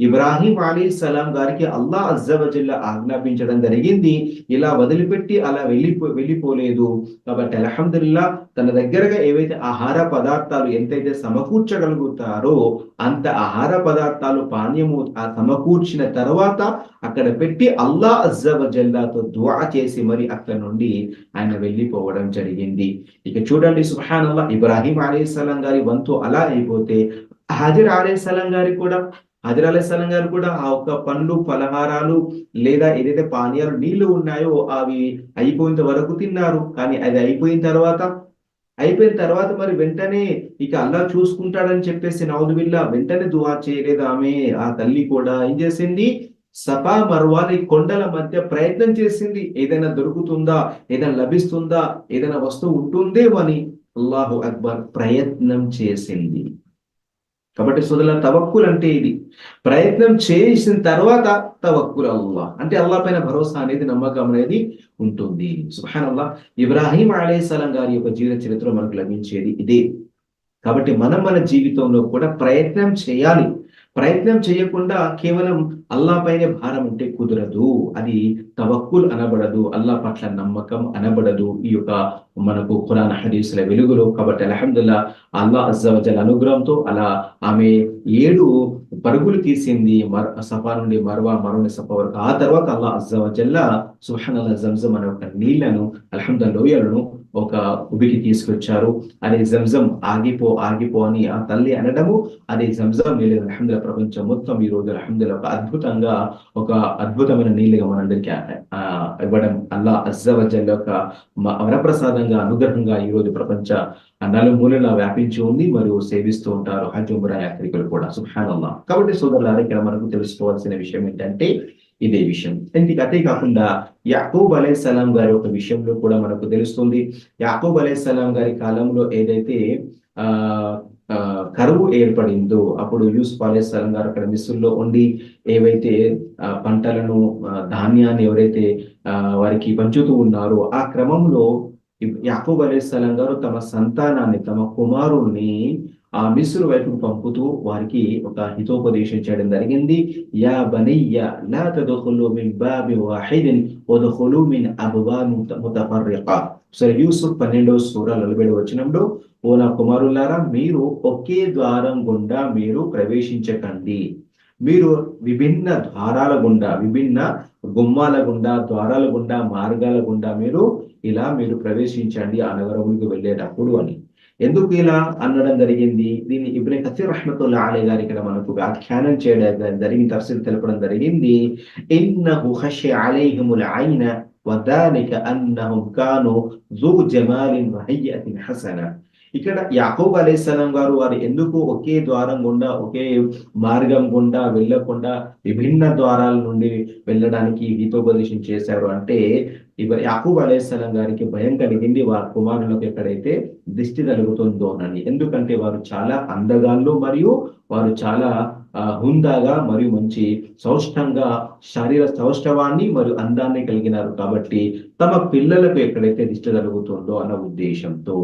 S1: ఇబ్రాహీం అలైహిస్సలాం గారికి అల్లాహ్ అజ్జవజల్లా ఆజ్ఞాపించడం జరిగింది. ఇలా వదిలిపెట్టి అలా వెళ్ళిపోలేదు. కాబట్టి అల్హమ్దులిల్లా, తన దగ్గరగా ఏవైతే ఆహార పదార్థాలు ఎంతైతే సమకూర్చగలుగుతారో అంత ఆహార పదార్థాలు, పానీయము సమకూర్చిన తర్వాత అక్కడ పెట్టి అల్లాహ్ అజ్జవజల్లాతో దుఆ చేసి మరి అక్కడ నుండి ఆయన వెళ్ళిపోవడం జరిగింది. ఇక చూడండి, సుబ్హానల్లాహ్, ఇబ్రాహీం అలైహిస్సలాం గారి వంతు అలా అయిపోతే హాజర్ అలైహిస్సలాం గారు కూడా ఆ ఒక్క పండ్లు, ఫలహారాలు లేదా ఏదైతే పానీయాలు, నీళ్లు ఉన్నాయో అవి అయిపోయేంత వరకు తిన్నారు. కానీ అది అయిపోయిన తర్వాత మరి వెంటనే ఇక అల్లా చూసుకుంటాడని చెప్పేసి నౌజుబిల్లా వెంటనే దుఆ చేయలేదు ఆమె. ఆ తల్లి కూడా ఏం చేసింది? సఫా మర్వాల కొండల మధ్య ప్రయత్నం చేసింది. ఏదైనా దొరుకుతుందా, ఏదైనా లభిస్తుందా, ఏదైనా వస్తువు ఉంటుందేమో అని అల్లాహు అక్బర్ ప్రయత్నం చేసింది. కాబట్టి సోదరుల, తవక్కుల్ అంటే ఇది. ప్రయత్నం చేసిన తర్వాత తవక్కుల్ అల్లాహ్ అంటే అల్లాహ్ పైన భరోసా అనేది, నమ్మకం అనేది ఉంటుంది. సుబ్హానల్లాహ్. ఇబ్రాహీం అలైహిస్సలాం గారి యొక్క జీవిత చరిత్ర మనకు లభించేది ఇదే. కాబట్టి మనం మన జీవితంలో కూడా ప్రయత్నం చేయాలి. ప్రయత్నం చేయకుండా కేవలం అల్లా పైనే భారం ఉంటే కుదరదు. అది తవక్కుల్ అనబడదు, అల్లా పట్ల నమ్మకం అనబడదు ఈ యొక్క మనకు ఖురాన్ హదీసుల వెలుగులో. కాబట్టి అల్హమ్దులిల్లాహ్, అల్లా అజ్జవజల్ అనుగ్రహంతో అలా ఆమె 7 పరుగులు తీసింది, సఫా నుండి మర్వా, నుండి సఫా వరకు. ఆ తర్వాత అల్లా అజ్జవజల్లా సుబ్హానల్లాహ్ జంజం అనే ఒక నీళ్లను, అల్హమ్దులిల్లాహ్ లోయలను ఒక ఉబికి తీసుకొచ్చారు. అది జంజం ఆగిపో అని ఆ తల్లి అనడము, అది జంజం నీళ్ళు అల్హమ్దులిల్లాహ్ ప్రపంచం మొత్తం ఈ రోజు అల్హమ్దులిల్లాహ్ ఒక అద్భుతమైన నీళ్ళుగా మనందరికీ ఇవ్వడం అల్లా అజ్జవజల్ యొక్క వరప్రసాదంగా, అనుగ్రహంగా ఈ రోజు ప్రపంచ నలుమూలలా వ్యాపించి ఉంది. మరియు సేవిస్తూ ఉంటారు హజ్, ఉమ్రా యాత్రికులు కూడా. సుబ్హానల్లాహ్. కాబట్టి సోదరులారా, ఇక్కడ మనకు తెలుసుకోవాల్సిన విషయం ఏంటంటే ఇదే విషయం. అంతే కాకుండా యాకూబ్ అలైహిస్సలాం గారి ఒక విషయంలో కూడా మనకు తెలుస్తుంది. యాకూబ్ అలైహిస్సలాం గారి కాలంలో ఏదైతే కరువు ఏర్పడిందో, అప్పుడు యూసుఫ్ అలైహిస్సలాం గారు అక్కడ మిస్రులో ఉండి ఏవైతే పంటలను, ధాన్యాన్ని ఎవరైతే వారికి పంచుతూ ఉన్నారో, ఆ క్రమంలో యాకూబ్ అలైహిస్సలాం గారు తమ సంతానాన్ని, తమ కుమారుణ్ణి ఆ మిస్రు వైపుకు పంపుతూ వారికి ఒక హితోపదేశం చేయడం జరిగింది. యా బనయ్య లా తద్ఖులు మిన్ బాబి వాహిదిన్ వద్ఖులు మిన్ అబ్వాబ్ ముతఫర్రికా. సరే, యూసుఫ్ 12వ సూర 47వ వచనంలో, ఓ నా కుమారులారా, మీరు ఒకే ద్వారం గుండా మీరు ప్రవేశించకండి. మీరు విభిన్న ద్వారాల గుండా, విభిన్న గుమ్మాల గుండా, ద్వారాల గుండా, మార్గాల గుండా మీరు ప్రవేశించండి ఆ నగరములకు వెళ్ళేటప్పుడు అని. ఎందుకు ఇలా అనడం జరిగింది? దీన్ని ఇబ్నే కసీర్ రహ్మతుల్లాహి అలైహి గారు ఇక్కడ మనకు వ్యాఖ్యానం చేయడం జరిగింది, తఫ్సీర్ తెలపడం జరిగింది. ఇన్నహు ఖషియ అలైహిముల్ ఐన వదాలిక అన్నహుం కాను జూ జమాలిన్ వహయ్యతిన్ హసన. ఇక్కడ యాకూబ్ అలైహిస్సలాం గారు వారు ఎందుకు ఒకే ద్వారం గుండా, ఒకే మార్గం గుండా వెళ్ళకుండా విభిన్న ద్వారాల నుండి వెళ్ళడానికి హితోపదేశం చేశారు అంటే, యాకూబ్ అలైహిస్సలాం గారికి భయం కలిగింది వారి కుమారులకు ఎక్కడైతే దిష్టి కలుగుతుందోనని. ఎందుకంటే వారు చాలా అందగాళ్ళు మరియు వారు చాలా హుందాగా మరియు మంచి సౌష్ఠంగా శరీర సౌష్ఠవాన్ని మరియు అందాన్ని కలిగినారు కాబట్టి తమ పిల్లలకు ఎక్కడైతే దిష్టి కలుగుతుందో అన్న ఉద్దేశంతో.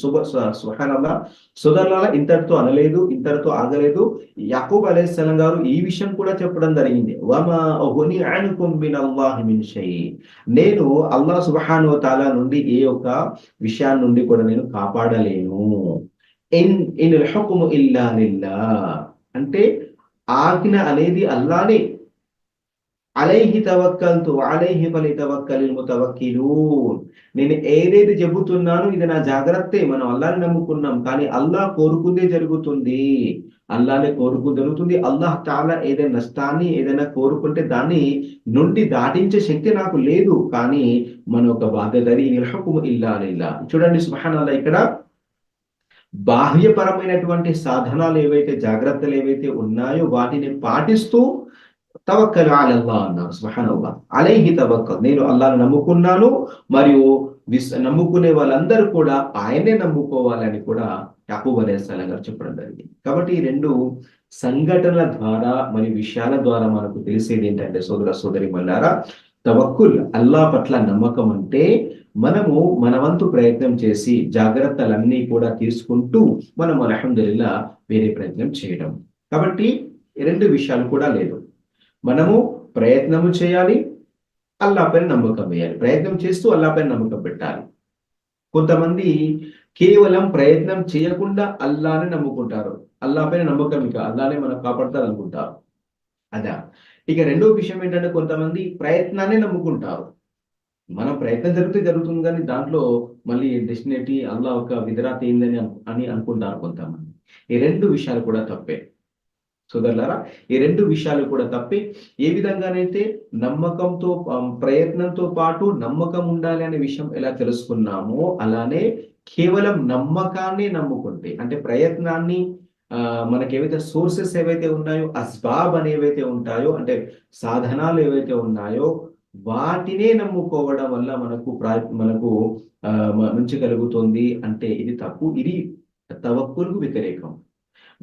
S1: సుబ్హానల్లాహ్. సోదరులారా, ఇంతటితో అనలేదు, ఇంతటితో ఆగలేదు. యాకూబ్ అలైహిస్సలాం గారు ఈ విషయం కూడా చెప్పడం జరిగింది. వమా ఉగ్ని అన్కుం మినల్లాహి మిన్ షై. నేను అల్లాహ్ సుబ్హానహు వ తఆలా నుండి ఏ ఒక్క విషయాన్ని నుండి కూడా నేను కాపాడలేను. ఇన్ హుక్ము ఇల్లా లిల్లాహ్. అంటే ఆజ్ఞ అనేది అల్లాహ్నే. అలైహి తవక్కల్తు అలైహి ఫలితవక్కలిల్ ముతవక్కిలూన్. నేను ఏదైతే చెబుతున్నానో ఇది నా జాగ్రత్తే. మనం అల్లాహ్ని నమ్ముకున్నాం, కానీ అల్లాహ్ కోరుకుందే జరుగుతుంది. అల్లాహ్నే కోరుకు జరుగుతుంది. అల్లాహ్ తాలా ఏదైనా నష్టాన్ని ఏదైనా కోరుకుంటే దాన్ని నుండి దాటించే శక్తి నాకు లేదు. కానీ మన ఒక బాధ్యతని హుక్ము ఇల్లా లిల్లాహ్. చూడండి సుబ్హానల్లాహ్, ఇక్కడ బాహ్యపరమైనటువంటి సాధనాలు ఏవైతే, జాగ్రత్తలు ఏవైతే ఉన్నాయో వాటిని పాటిస్తూ తవక్కలు అలల్లాహ్ అన్నారు. సుబ్హానల్లాహ్. అలైహి తవక్కల్, నేను అల్లాహ్ని నమ్ముకున్నాను మరియు నమ్ముకునే వాళ్ళందరూ కూడా ఆయనే నమ్ముకోవాలని కూడా యాకూబ్ అలైహిస్సలాం గారు చెప్పడం జరిగింది. కాబట్టి ఈ రెండు సంఘటనల ద్వారా మరియు విషయాల ద్వారా మనకు తెలిసేది ఏంటంటే, సోదర సోదరీమణులారా, తవక్కుల్ అల్లాహ్ పట్ల నమ్మకం అంటే మనము మన వంతు ప్రయత్నం చేసి జాగ్రత్తలన్నీ కూడా తీసుకుంటూ మనం అల్హమ్దులిల్లాహ్ వేరే ప్రయత్నం చేయడం. కాబట్టి ఈ రెండు విషయాలు కూడా లేదు. మనము ప్రయత్నము చేయాలి, అల్లాహ్ పైన నమ్మకం వేయాలి. ప్రయత్నం చేస్తూ అల్లాహ్ పైన నమ్మకం పెట్టాలి. కొంతమంది కేవలం ప్రయత్నం చేయకుండా అల్లాహ్ని నమ్ముకుంటారు. అల్లాహ్ పైన నమ్మకం, ఇక అల్లాహ్నే మనకు కాపాడతారు అనుకుంటారు. అదా. ఇక రెండో విషయం ఏంటంటే, కొంతమంది ప్రయత్నాన్ని నమ్ముకుంటారు. మనం ప్రయత్నం జరిగితే జరుగుతుంది, కానీ దాంట్లో మళ్ళీ డెస్టినేటి అల్లాహ్ ఒక విధరాత ఏందని అని అనుకుంటారు కొంతమంది. ఈ రెండు విషయాలు కూడా తప్పే సోదరులారా. ఈ రెండు విషయాలు కూడా తప్పి, ఏ విధంగానైతే నమ్మకంతో ప్రయత్నంతో పాటు నమ్మకం ఉండాలి అనే విషయం ఎలా తెలుసుకున్నామో, అలానే కేవలం నమ్మకాన్ని నమ్ముకుంటే, అంటే ప్రయత్నాన్ని మనకి ఏవైతే సోర్సెస్ ఏవైతే ఉన్నాయో, అస్బాబ్ అనేవైతే ఉంటాయో, అంటే సాధనాలు ఏవైతే ఉన్నాయో వాటినే నమ్ముకోవడం వల్ల మనకు మంచి కలుగుతుంది అంటే ఇది తప్పు. ఇది తవక్కుల్కు వ్యతిరేకం.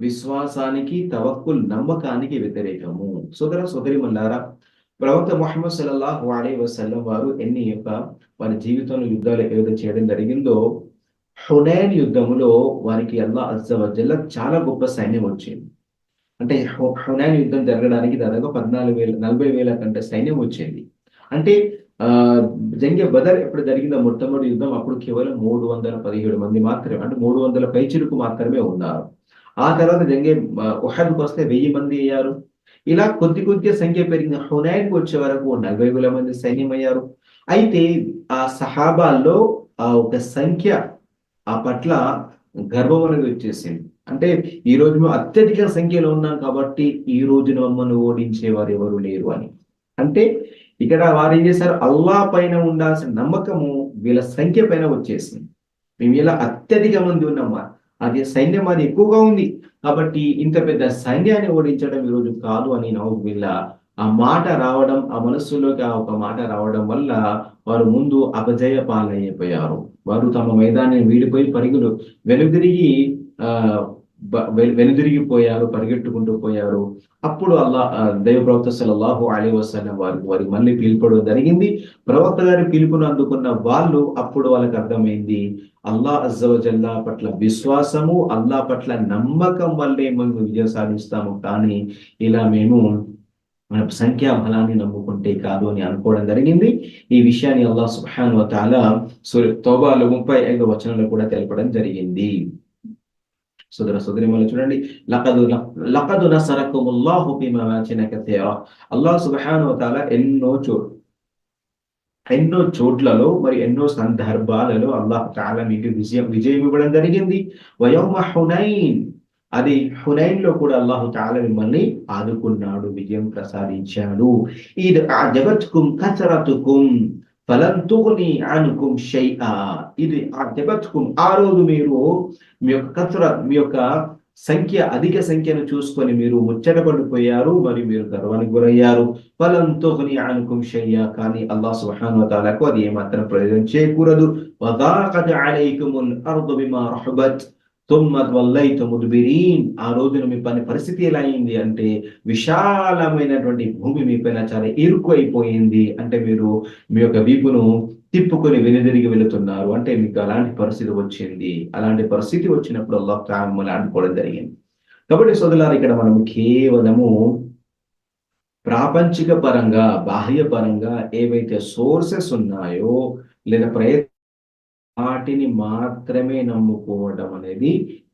S1: విశ్వాసానికి, తవక్కుల్ నమ్మకానికి వ్యతిరేకము. సోదర సోదరీమణులారా, ప్రవక్త ముహమ్మద్ సల్లల్లాహు అలైహి వసల్లం వారు వారి జీవితంలో యుద్ధాలు ఏదైతే చేయడం జరిగిందో, హునైన్ యుద్ధములో వారికి అల్లాహ్ అజ్జ వజల్ల చాలా గొప్ప సైన్యం వచ్చింది. అంటే హునైన్ యుద్ధం జరగడానికి దాదాపు 40,000 కంటే సైన్యం వచ్చింది. అంటే జంగే బదర్ ఎప్పుడు జరిగిందో మొట్టమొదటి యుద్ధం, అప్పుడు కేవలం 317 మంది మాత్రమే, అంటే 300 పైచిలుకు మాత్రమే ఉన్నారు. ఆ తర్వాత జంగే ఉహద్‌కి వస్తే 1000 మంది అయ్యారు. ఇలా కొద్ది కొద్దిగా సంఖ్య పెరిగింది. హునైన్‌కి వచ్చే వరకు 40,000 మంది సైన్యం అయ్యారు. అయితే ఆ సహాబాల్లో ఒక సంఖ్య ఆ పట్ల గర్వం అనేది వచ్చేసింది. అంటే ఈ రోజు మేము అత్యధిక సంఖ్యలో ఉన్నాం కాబట్టి ఈ రోజు మమ్మల్ని ఓడించే వారు ఎవరు లేరు అని. అంటే ఇక్కడ వారు ఏం చేశారు, అల్లాహ్ పైన ఉండాల్సిన నమ్మకము వీళ్ళ సంఖ్య పైన వచ్చేసింది. మేము ఇలా అత్యధిక మంది ఉన్నామా, అది సైన్యం అది ఎక్కువగా ఉంది కాబట్టి ఇంత పెద్ద సైన్యాన్ని ఓడించడం ఈరోజు కాదు అని నౌజుబిల్లాహ్ ఆ మాట రావడం, ఆ మనస్సులోకి ఆ ఒక మాట రావడం వల్ల వారు ముందు అపజయ పాలైపోయారు. వారు తమ మైదానాన్ని వీడిపోయి వెనుదిరిగి ఆ వెనుదిరిగిపోయారు, పరిగెట్టుకుంటూ పోయారు. అప్పుడు దైవ ప్రవక్త సల్లల్లాహు అలైహి వసల్లం వారి మళ్ళీ పిలుపడం జరిగింది. ప్రవక్త గారి పిలుపును అందుకున్న వాళ్ళు, అప్పుడు వాళ్ళకి అర్థమైంది, అల్లాహ్ అజ్జవజల్లా పట్ల విశ్వాసము, అల్లాహ్ పట్ల నమ్మకం వల్లే మేము విజయం సాధిస్తాము, కానీ ఇలా మేము మన సంఖ్యా బలాన్ని నమ్ముకుంటే కాదు అని అనుకోవడం జరిగింది. ఈ విషయాన్ని అల్లాహ్ సుబ్హానహు వ తఆలా తౌబాలో 35వ వచనంలో కూడా తెలపడం జరిగింది. సోదర సోదరీమణులు చూడండి, లఖద్ నసరకుముల్లాహు ఫీ మవాతిన కతీరా. అల్లాహ్ సుబ్హానహు వ తఆలా ఎన్నో చోట్లలో మరి ఎన్నో సందర్భాలలో అల్లాహ్ తాలా మీకు విజయం ఇవ్వడం జరిగింది. వయౌమ హునైన్, అది హునైన్ లో కూడా అల్లాహ్ తాలా మిమ్మల్ని ఆదుకున్నాడు, విజయం ప్రసాదించాడు. ఇది అజబత్కుం కసరతుకుం ఫలం తుగ్ని అన్కుం షైఆ, ఇది అజబత్కుం, ఆ రోజు మీరు మీ యొక్క కసరత్, మీ యొక్క అధిక సంఖ్యను చూసుకొని మీరు ముచ్చటపడిపోయారు, మరి మీరు గర్వానికి గురయ్యారు. ఫలం తుగ్ని అన్కుం షైఆ, కానీ అల్లాహ్ సుబ్హానహు వ తఆలాకు అది ఏమాత్రం ప్రయోజనం చేకూరదు. వదాఖత్ అలైకుముల్ అర్దు బిమా రహబత్ తుమ్మ వల్లైతుం ముద్బిరీన్, ఆ రోజున మీ పరిస్థితి ఎలా అయింది అంటే విశాలమైనటువంటి భూమి మీ పైన చాలా ఇరుకు అయిపోయింది. అంటే మీరు మీ యొక్క వీపును తిప్పుకొని వెనుదిరిగి వెళుతున్నారు, అంటే మీకు అలాంటి పరిస్థితి వచ్చింది. అలాంటి పరిస్థితి వచ్చినప్పుడు అల్లాహ్ తాలా మిమ్మల్ని ఆడుకోవడం జరిగింది. కాబట్టి సోదరులారా, ఇక్కడ మనం కేవలము ప్రాపంచిక పరంగా, బాహ్య పరంగా ఏవైతే సోర్సెస్ ఉన్నాయో లేదా వాటిని మాత్రమే నమ్ముకోవడం అనేది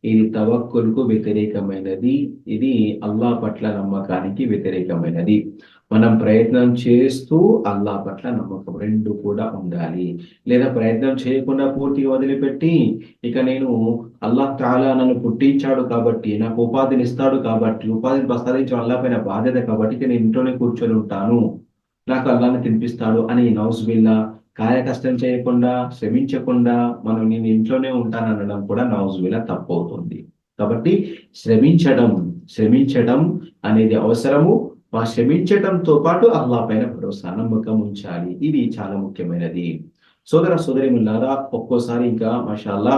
S1: ఇది తవక్కుల్కు వ్యతిరేకమైనది. ఇది అల్లాహ్ పట్ల నమ్మకానికి వ్యతిరేకమైనది. మనం ప్రయత్నం చేస్తూ అల్లాహ్ పట్ల నమ్మకం రెండు కూడా ఉండాలి. లేదా ప్రయత్నం చేయకుండా పూర్తిగా వదిలిపెట్టి ఇక నేను అల్లాహ్ తాలా నన్ను పుట్టించాడు కాబట్టి, నాకు ఉపాధిని ఇస్తాడు కాబట్టి, ఉపాధిని ప్రసాదించడం అల్లాహ్ పైన బాధ్యత కాబట్టి ఇక నేను ఇంట్లోనే కూర్చొని ఉంటాను, నాకు అల్లాహ్ని తినిపిస్తాడు అని నౌజుబిల్లా కాయ కష్టం చేయకుండా, శ్రమించకుండా నేను ఇంట్లోనే ఉంటాననడం కూడా నౌజుబిల్లా తప్పవుతుంది. కాబట్టి శ్రమించడం అనేది అవసరము. ఆ శ్రమించడంతో పాటు అల్లాహ్ పైన భరోసా, నమ్మకం ఉంచాలి. ఇది చాలా ముఖ్యమైనది. సోదరీమణులారా, ఒక్కోసారి ఇంకా మాషాల్లా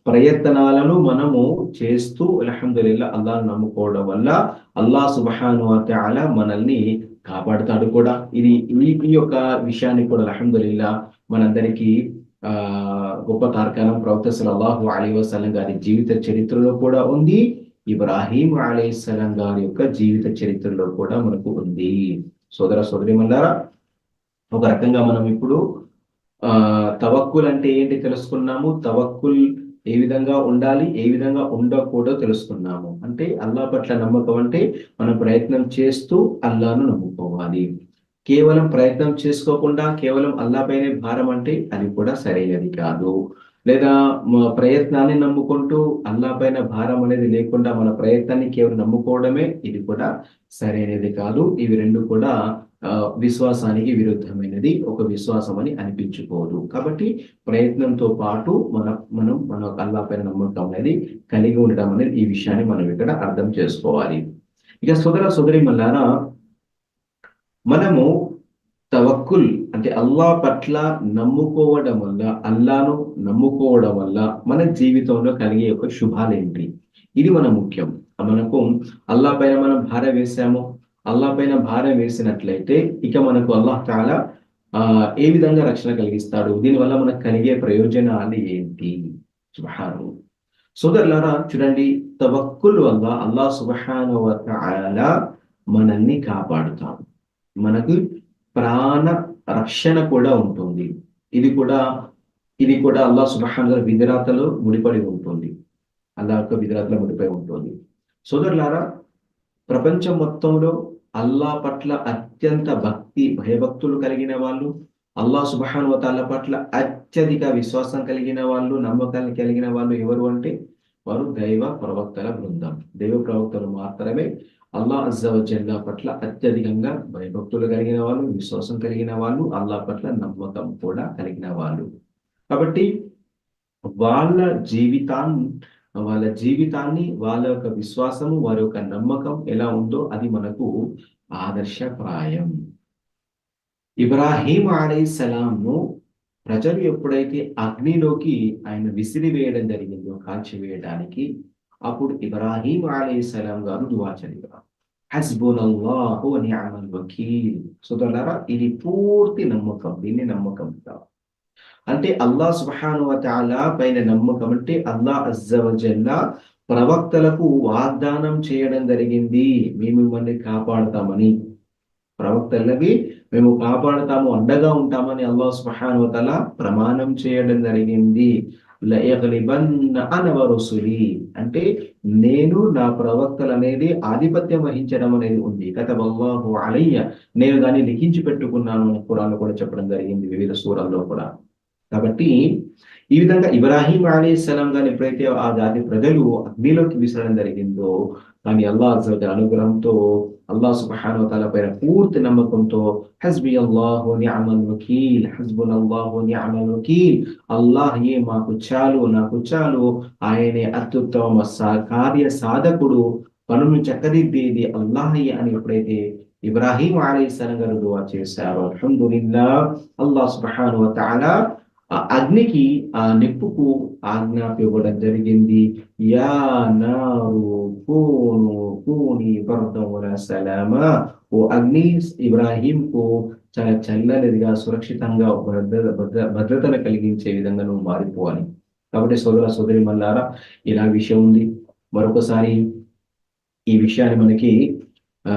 S1: ప్రయత్నాలను మనము చేస్తూ అల్హమ్దులిల్లాహ్ అల్లాహ్ను నమ్ముకోవడం వల్ల అల్లాహ్ సుబ్హానహు వ తఆలా మనల్ని కాపాడుతాడు కూడా. ఇది ఈ యొక్క విషయాన్ని కూడా అల్హమ్దులిల్లాహ్ మనందరికీ గొప్ప తార్కాణం ప్రవక్త సల్లల్లాహు అలైహి వసల్లం గారి జీవిత చరిత్రలో కూడా ఉంది. ఇబ్రాహీం అలైహిస్సలాం గారి యొక్క జీవిత చరిత్రలో కూడా మనకు ఉంది. సోదరీమణులారా, ఒక రకంగా మనం ఇప్పుడు తవక్కుల్ అంటే ఏంటి తెలుసుకున్నాము. తవక్కుల్ ఏ విధంగా ఉండాలి, ఏ విధంగా ఉండకూడదో తెలుసుకున్నాము. అంటే అల్లాహ్ పట్ల నమ్మకం అంటే మనం ప్రయత్నం చేస్తూ అల్లాహ్ను నమ్ముకోవాలి. కేవలం ప్రయత్నం చేసుకోకుండా కేవలం అల్లాహ్ పైనే భారం అంటే అది కూడా సరైనది కాదు. లేదా ప్రయత్నాన్ని నమ్ముకుంటూ అల్లాహ్ పైన భారం అనేది లేకుండా మన ప్రయత్నాన్ని కేవలం నమ్ముకోవడమే, ఇది కూడా సరైనది కాదు. ఇవి రెండు కూడా విశ్వాసానికి విరుద్ధమైనది, ఒక విశ్వాసం అని అనిపించుకోదు. కాబట్టి ప్రయత్నంతో పాటు మన అల్లాహ్ పైన నమ్మకం అనేది కలిగి ఉండడం అనేది, ఈ విషయాన్ని మనం ఇక్కడ అర్థం చేసుకోవాలి. ఇక సోదరీమణులారా, మనము తవక్కుల్ అంటే అల్లాహ్ పట్ల నమ్ముకోవడం వల్ల, అల్లాహ్ను నమ్ముకోవడం వల్ల మన జీవితంలో కలిగే ఒక శుభాలేంటి, ఇది మన ముఖ్యం. మనకు అల్లాహ్ పైన మనం భారం వేసాము, అల్లాహ్ పైన భారం వేసినట్లయితే ఇక మనకు అల్లాహ్ తాలా ఏ విధంగా రక్షణ కలిగిస్తాడు, దీనివల్ల మనకు కలిగే ప్రయోజనాలు ఏంటి. సుబ్హానల్లాహ్. సోదరులారా, చూడండి, తవక్కుల్ వల్ల అల్లాహ్ సుబ్హానహు వ తఆలా మనల్ని కాపాడుతాడు, మనకు ప్రాణ రక్షణ కూడా ఉంటుంది. ఇది కూడా అల్లాహ్ సుబ్హానహు వ తఆలా విధిరాతలో ముడిపడి ఉంటుంది. అల్లాహ్ యొక్క విధిరాతలో ముడిపడి ఉంటుంది. సోదరులారా, ప్రపంచం మొత్తంలో అల్లాహ్ పట్ల అత్యంత భయభక్తులు కలిగిన వాళ్ళు, అల్లాహ్ సుబ్హానహు వ తఆలా పట్ల అత్యధిక విశ్వాసం కలిగిన వాళ్ళు, నమ్మకాన్ని కలిగిన వాళ్ళు ఎవరు అంటే వారు దైవ ప్రవక్తల బృందం. దైవ ప్రవక్తలు మాత్రమే అల్లాహ్ అజ్జా వ జల్లా పట్ల అత్యధికంగా భయభక్తులు కలిగిన వాళ్ళు, విశ్వాసం కలిగిన వాళ్ళు, అల్లాహ్ పట్ల నమ్మకం కూడా కలిగిన వాళ్ళు. కాబట్టి వాళ్ళ జీవితాన్ని వాళ్ళ యొక్క విశ్వాసము, వారి యొక్క నమ్మకం ఎలా ఉందో అది మనకు ఆదర్శప్రాయం. ఇబ్రాహీం అలైహిస్సలాంను ప్రజలు ఎప్పుడైతే అగ్నిలోకి ఆయన విసిరివేయడం జరిగిందో, కాల్చివేయడానికి, అప్పుడు ఇబ్రాహీం అలైహిస్సలాం గారు దువా చదివారు, హస్బునల్లాహు వ నిఅమల్ వకీల్. సోదరులారా, ఇది పూర్తి నమ్మకం. దీన్ని నమ్మకం అంటే అల్లాహ్ సుబ్హానహు వ తఆలా పైన నమ్మకం. అంటే అల్లాహ్ అజ్జా వ జల్లా ప్రవక్తలకు వాగ్దానం చేయడం జరిగింది, మేము మిమ్మల్ని కాపాడుతామని. ప్రవక్తలకి మేము కాపాడుతాము, అండగా ఉంటామని అల్లాహ్ సుబ్హానహు వ తఆలా ప్రమాణం చేయడం జరిగింది. లయగ్లిబన్న అన వరుసులి, అంటే నేను నా ప్రవక్తలు అనేది ఆధిపత్యం వహించడం అనేది ఉంది. కతబల్లాహు అలయ్య, నేను దాన్ని లిఖించి పెట్టుకున్నాను ఖురాన్లో కూడా చెప్పడం జరిగింది, వివిధ సూరల్లో కూడా. కాబట్టి ఈ విధంగా ఇబ్రాహీం అలైహిస్సలాం గాని ఎప్పుడైతే ఆ జాతి ప్రజలు అగ్నిలోకి విసరడం జరిగిందో, కానీ అల్లాహ్ అజ్జ వజల్ అనుగ్రహంతో, అల్లాహ్ సుబ్హానహు వ తఆలా పైన పూర్తి నమ్మకంతో హస్బి అల్లాహు నిఅమల్ వకీల్, హస్బునల్లాహు నిఅమల్ వకీల్, అల్లాహే మాకు చాలు, నాకు చాలు, ఆయనే అత్యుత్తమ కార్య సాధకుడు, పనులు చక్కదిద్దేది అల్లాహే అని ఎప్పుడైతే ఇబ్రాహీం అలైహిస్సలాం గారు దువా చేశారో, అల్హమ్దులిల్లాహ్, అల్లాహ్ సుబ్హానహు వ తఆలా ఆ అగ్నికి, ఆ నిప్పుకు ఆజ్ఞాప ఇవ్వడం జరిగింది. యా నారు కూని బర్దం వల సలామా, ఓ అగ్ని ఇబ్రాహీంకు చాలా చల్లనిదిగా, సురక్షితంగా, భద్రతను కలిగించే విధంగా నువ్వు మారిపోవాలి. కాబట్టి సోదర సోదరి మల్లారా, ఇలా విషయం ఉంది. మరొకసారి ఈ విషయాన్ని మనకి ఆ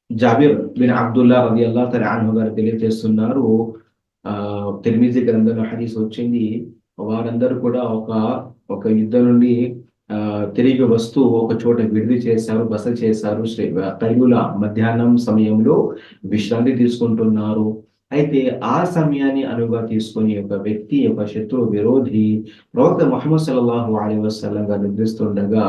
S1: జాబిర్ బిన్ అబ్దుల్లా రలియల్లాహు తఆలా అన్హు గారు తెలియజేస్తున్నారు. తిర్మిజీ గ్రంథంలో హదీస్ వచ్చింది, వారందరూ కూడా ఒక యుద్ధం నుండి తిరిగి వస్తూ ఒక చోట విడిది చేశారు, బస చేశారు. తైలుల మధ్యాహ్నం సమయంలో విశ్రాంతి తీసుకుంటున్నారు. అయితే ఆ సమయాన్ని అనువుగా తీసుకొని ఒక వ్యక్తి, ఒక శత్రు విరోధి ప్రవక్త ముహమ్మద్ సల్లల్లాహు అలైహి వసల్లం గారు నిద్రిస్తుండగా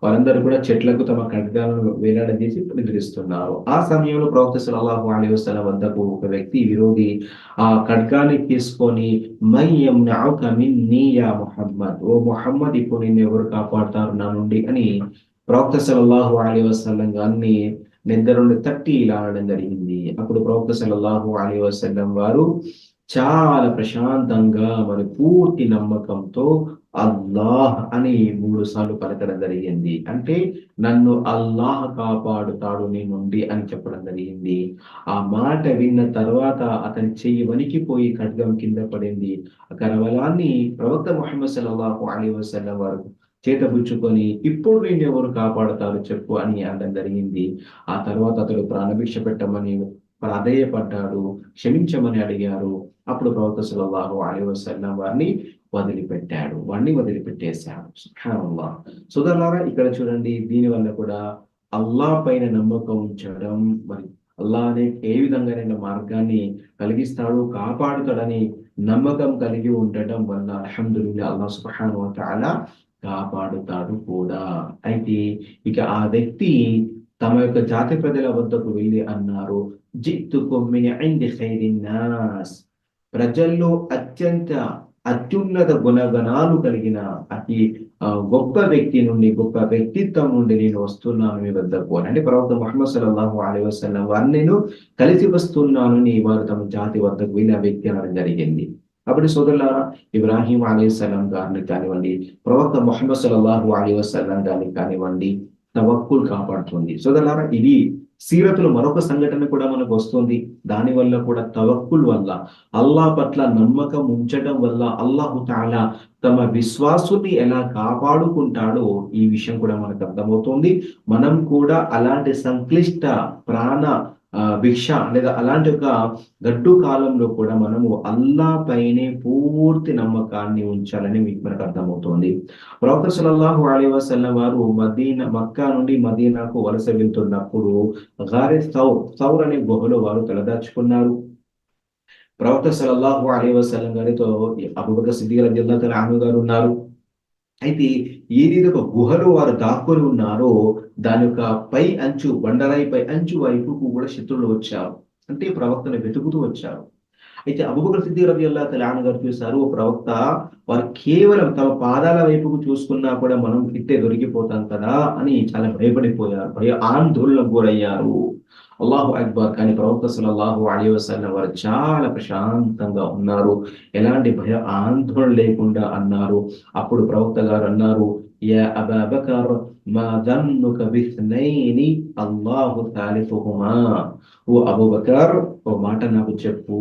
S1: వారందరూ కూడా చెట్లకు తమ ఖడ్గాలను వేలాడదీసి నిద్రిస్తున్నారు. ఆ సమయంలో ప్రవక్త సల్లల్లాహు అలైహి వసల్లం వద్దకు ఒక వ్యక్తి విరోధి ఆ ఖడ్గాన్ని తీసుకొని, మై యమ్నఉక మిన్నీ యా ముహమ్మద్, ఓ ముహమ్మద్, ఇప్పుడు నిన్ను ఎవరు కాపాడుతారు నా నుండి అని ప్రవక్త సల్లల్లాహు అలైహి వసల్లం గారిని నిద్ర నుండి తట్టి ఇలా అనడం జరిగింది. అప్పుడు ప్రవక్త సల్లల్లాహు అలైహి వసల్లం వారు చాలా ప్రశాంతంగా, మరి పూర్తి నమ్మకంతో అల్లాహ్ అని 3 సార్లు పలకడం జరిగింది. అంటే నన్ను అల్లాహ్ కాపాడుతాడు నీ నుండి అని చెప్పడం జరిగింది. ఆ మాట విన్న తర్వాత అతని చెయ్యి వణికిపోయి ఖడ్గం కింద పడింది. ఆ కరవలాన్ని ప్రవక్త ముహమ్మద్ సల్లల్లాహు అలైహి వసల్లం వారు చేతబుచ్చుకొని, ఇప్పుడు నేను ఎవరు కాపాడుతారు చెప్పు అని అనడం జరిగింది. ఆ తర్వాత అతడు ప్రాణభిక్ష పెట్టమని ప్రాధేయపడ్డాడు, క్షమించమని అడిగారు. అప్పుడు ప్రవక్త సల్లల్లాహు అలైహి వసల్లం వాడిని వదిలిపెట్టేశాడు. సుబ్హానల్లాహ్. సోదరులారా, ఇక్కడ చూడండి, దీని వల్ల కూడా అల్లాహ్ పైన నమ్మకం ఉంచడం, మరి అల్లాహ్నే ఏ విధంగానైనా మార్గాన్ని కలిగిస్తాడు, కాపాడుతాడని నమ్మకం కలిగి ఉండటం వల్ల అల్హమ్దులిల్లాహ్ అల్లాహ్ సుబ్హానహు వ తఆలా కాపాడుతాడు కూడా. అయితే ఇక ఆ వ్యక్తి తమ యొక్క జాతి ప్రజల వద్దకు వెళ్ళి అన్నారు, జిత్తుకుమ్ మిన్ ఇంది ఖైరిన్ నాస్, ప్రజల్లో అత్యున్నత గుణగణాలు కలిగిన అతి గొప్ప వ్యక్తి నుండి, గొప్ప వ్యక్తిత్వం నుండి నేను వస్తున్నాను మీ వద్దకు అని. అంటే ప్రవక్త ముహమ్మద్ సల్లల్లాహు అలైహి వసల్లం వారిని నేను కలిసి వస్తున్నాను అని వారు తమ జాతి వద్దకు వెళ్ళి ఆ వ్యక్తి అనడం జరిగింది. కాబట్టి సోదరులారా, ఇబ్రాహీం అలైహిస్సలాం గారిని కానివ్వండి, ప్రవక్త ముహమ్మద్ సల్లల్లాహు అలైహి వసల్లం గారిని కానివ్వండి, తవక్కుల్ కాపాడుతుంది. సోదరులారా, ఇది సీరతులో మరొక సంఘటన కూడా మనకు వస్తుంది. దాని వల్ల కూడా తవక్కుల్ వల్ల, అల్లాహ్ పట్ల నమ్మకం ఉంచడం వల్ల అల్లాహు తఆలా తమ విశ్వాసుని ఎలా కాపాడుకుంటాడో ఈ విషయం కూడా మనకు అర్థమవుతుంది. మనం కూడా అలాంటి సంక్లిష్ట ప్రాణ భిక్ష లేదా అలాంటి ఒక గడ్డు కాలంలో కూడా మనము అల్లాహ్ పైనే పూర్తి నమ్మకాన్ని ఉంచాలని మనకు అర్థమవుతుంది. ప్రవక్త సల్లల్లాహు అలైహి వసల్లం వారు మక్కా నుండి మదీనాకు వలస వెళ్తున్నప్పుడు గారె థౌర్ అనే గుహలో వారు తలదాచుకున్నారు. ప్రవక్త సల్లల్లాహు అలైహి వసల్లం గారితో అబూబకర్ సిద్దిక్ రలియల్లాహు తఆలా అన్హు గారు ఉన్నారు. అయితే ఏదైతే ఒక గుహలో వారు దాక్కుని ఉన్నారో దాని యొక్క పై అంచు, బండరాయి పై అంచు వైపుకు కూడా శత్రువులు వచ్చారు. అంటే ప్రవక్తను వెతుకుతూ వచ్చారు. అయితే అబూబకర్ సిద్దిక్ రలియల్లాహు తఆలా అన్హు గారు చూశారు, ఓ ప్రవక్త, వారు కేవలం తమ పాదాల వైపుకు చూసుకున్నా కూడా మనం ఇట్టే దొరికిపోతాం కదా అని చాలా భయపడిపోయారు, ఆందోళనకు గురయ్యారు. అల్లాహు అక్బర్. కానీ ప్రవక్త సల్లల్లాహు అలైహి వసల్లం వారు చాలా ప్రశాంతంగా ఉన్నారు, ఎలాంటి భయ ఆందోళన లేకుండా అన్నారు. అప్పుడు ప్రవక్త గారు అన్నారు, యా అబా బకర్ మా దన్నుక బిస్నైని అల్లాహు థాలిథుహుమా. ఓ అబూబకర్, ఓ మాట నాకు చెప్పు,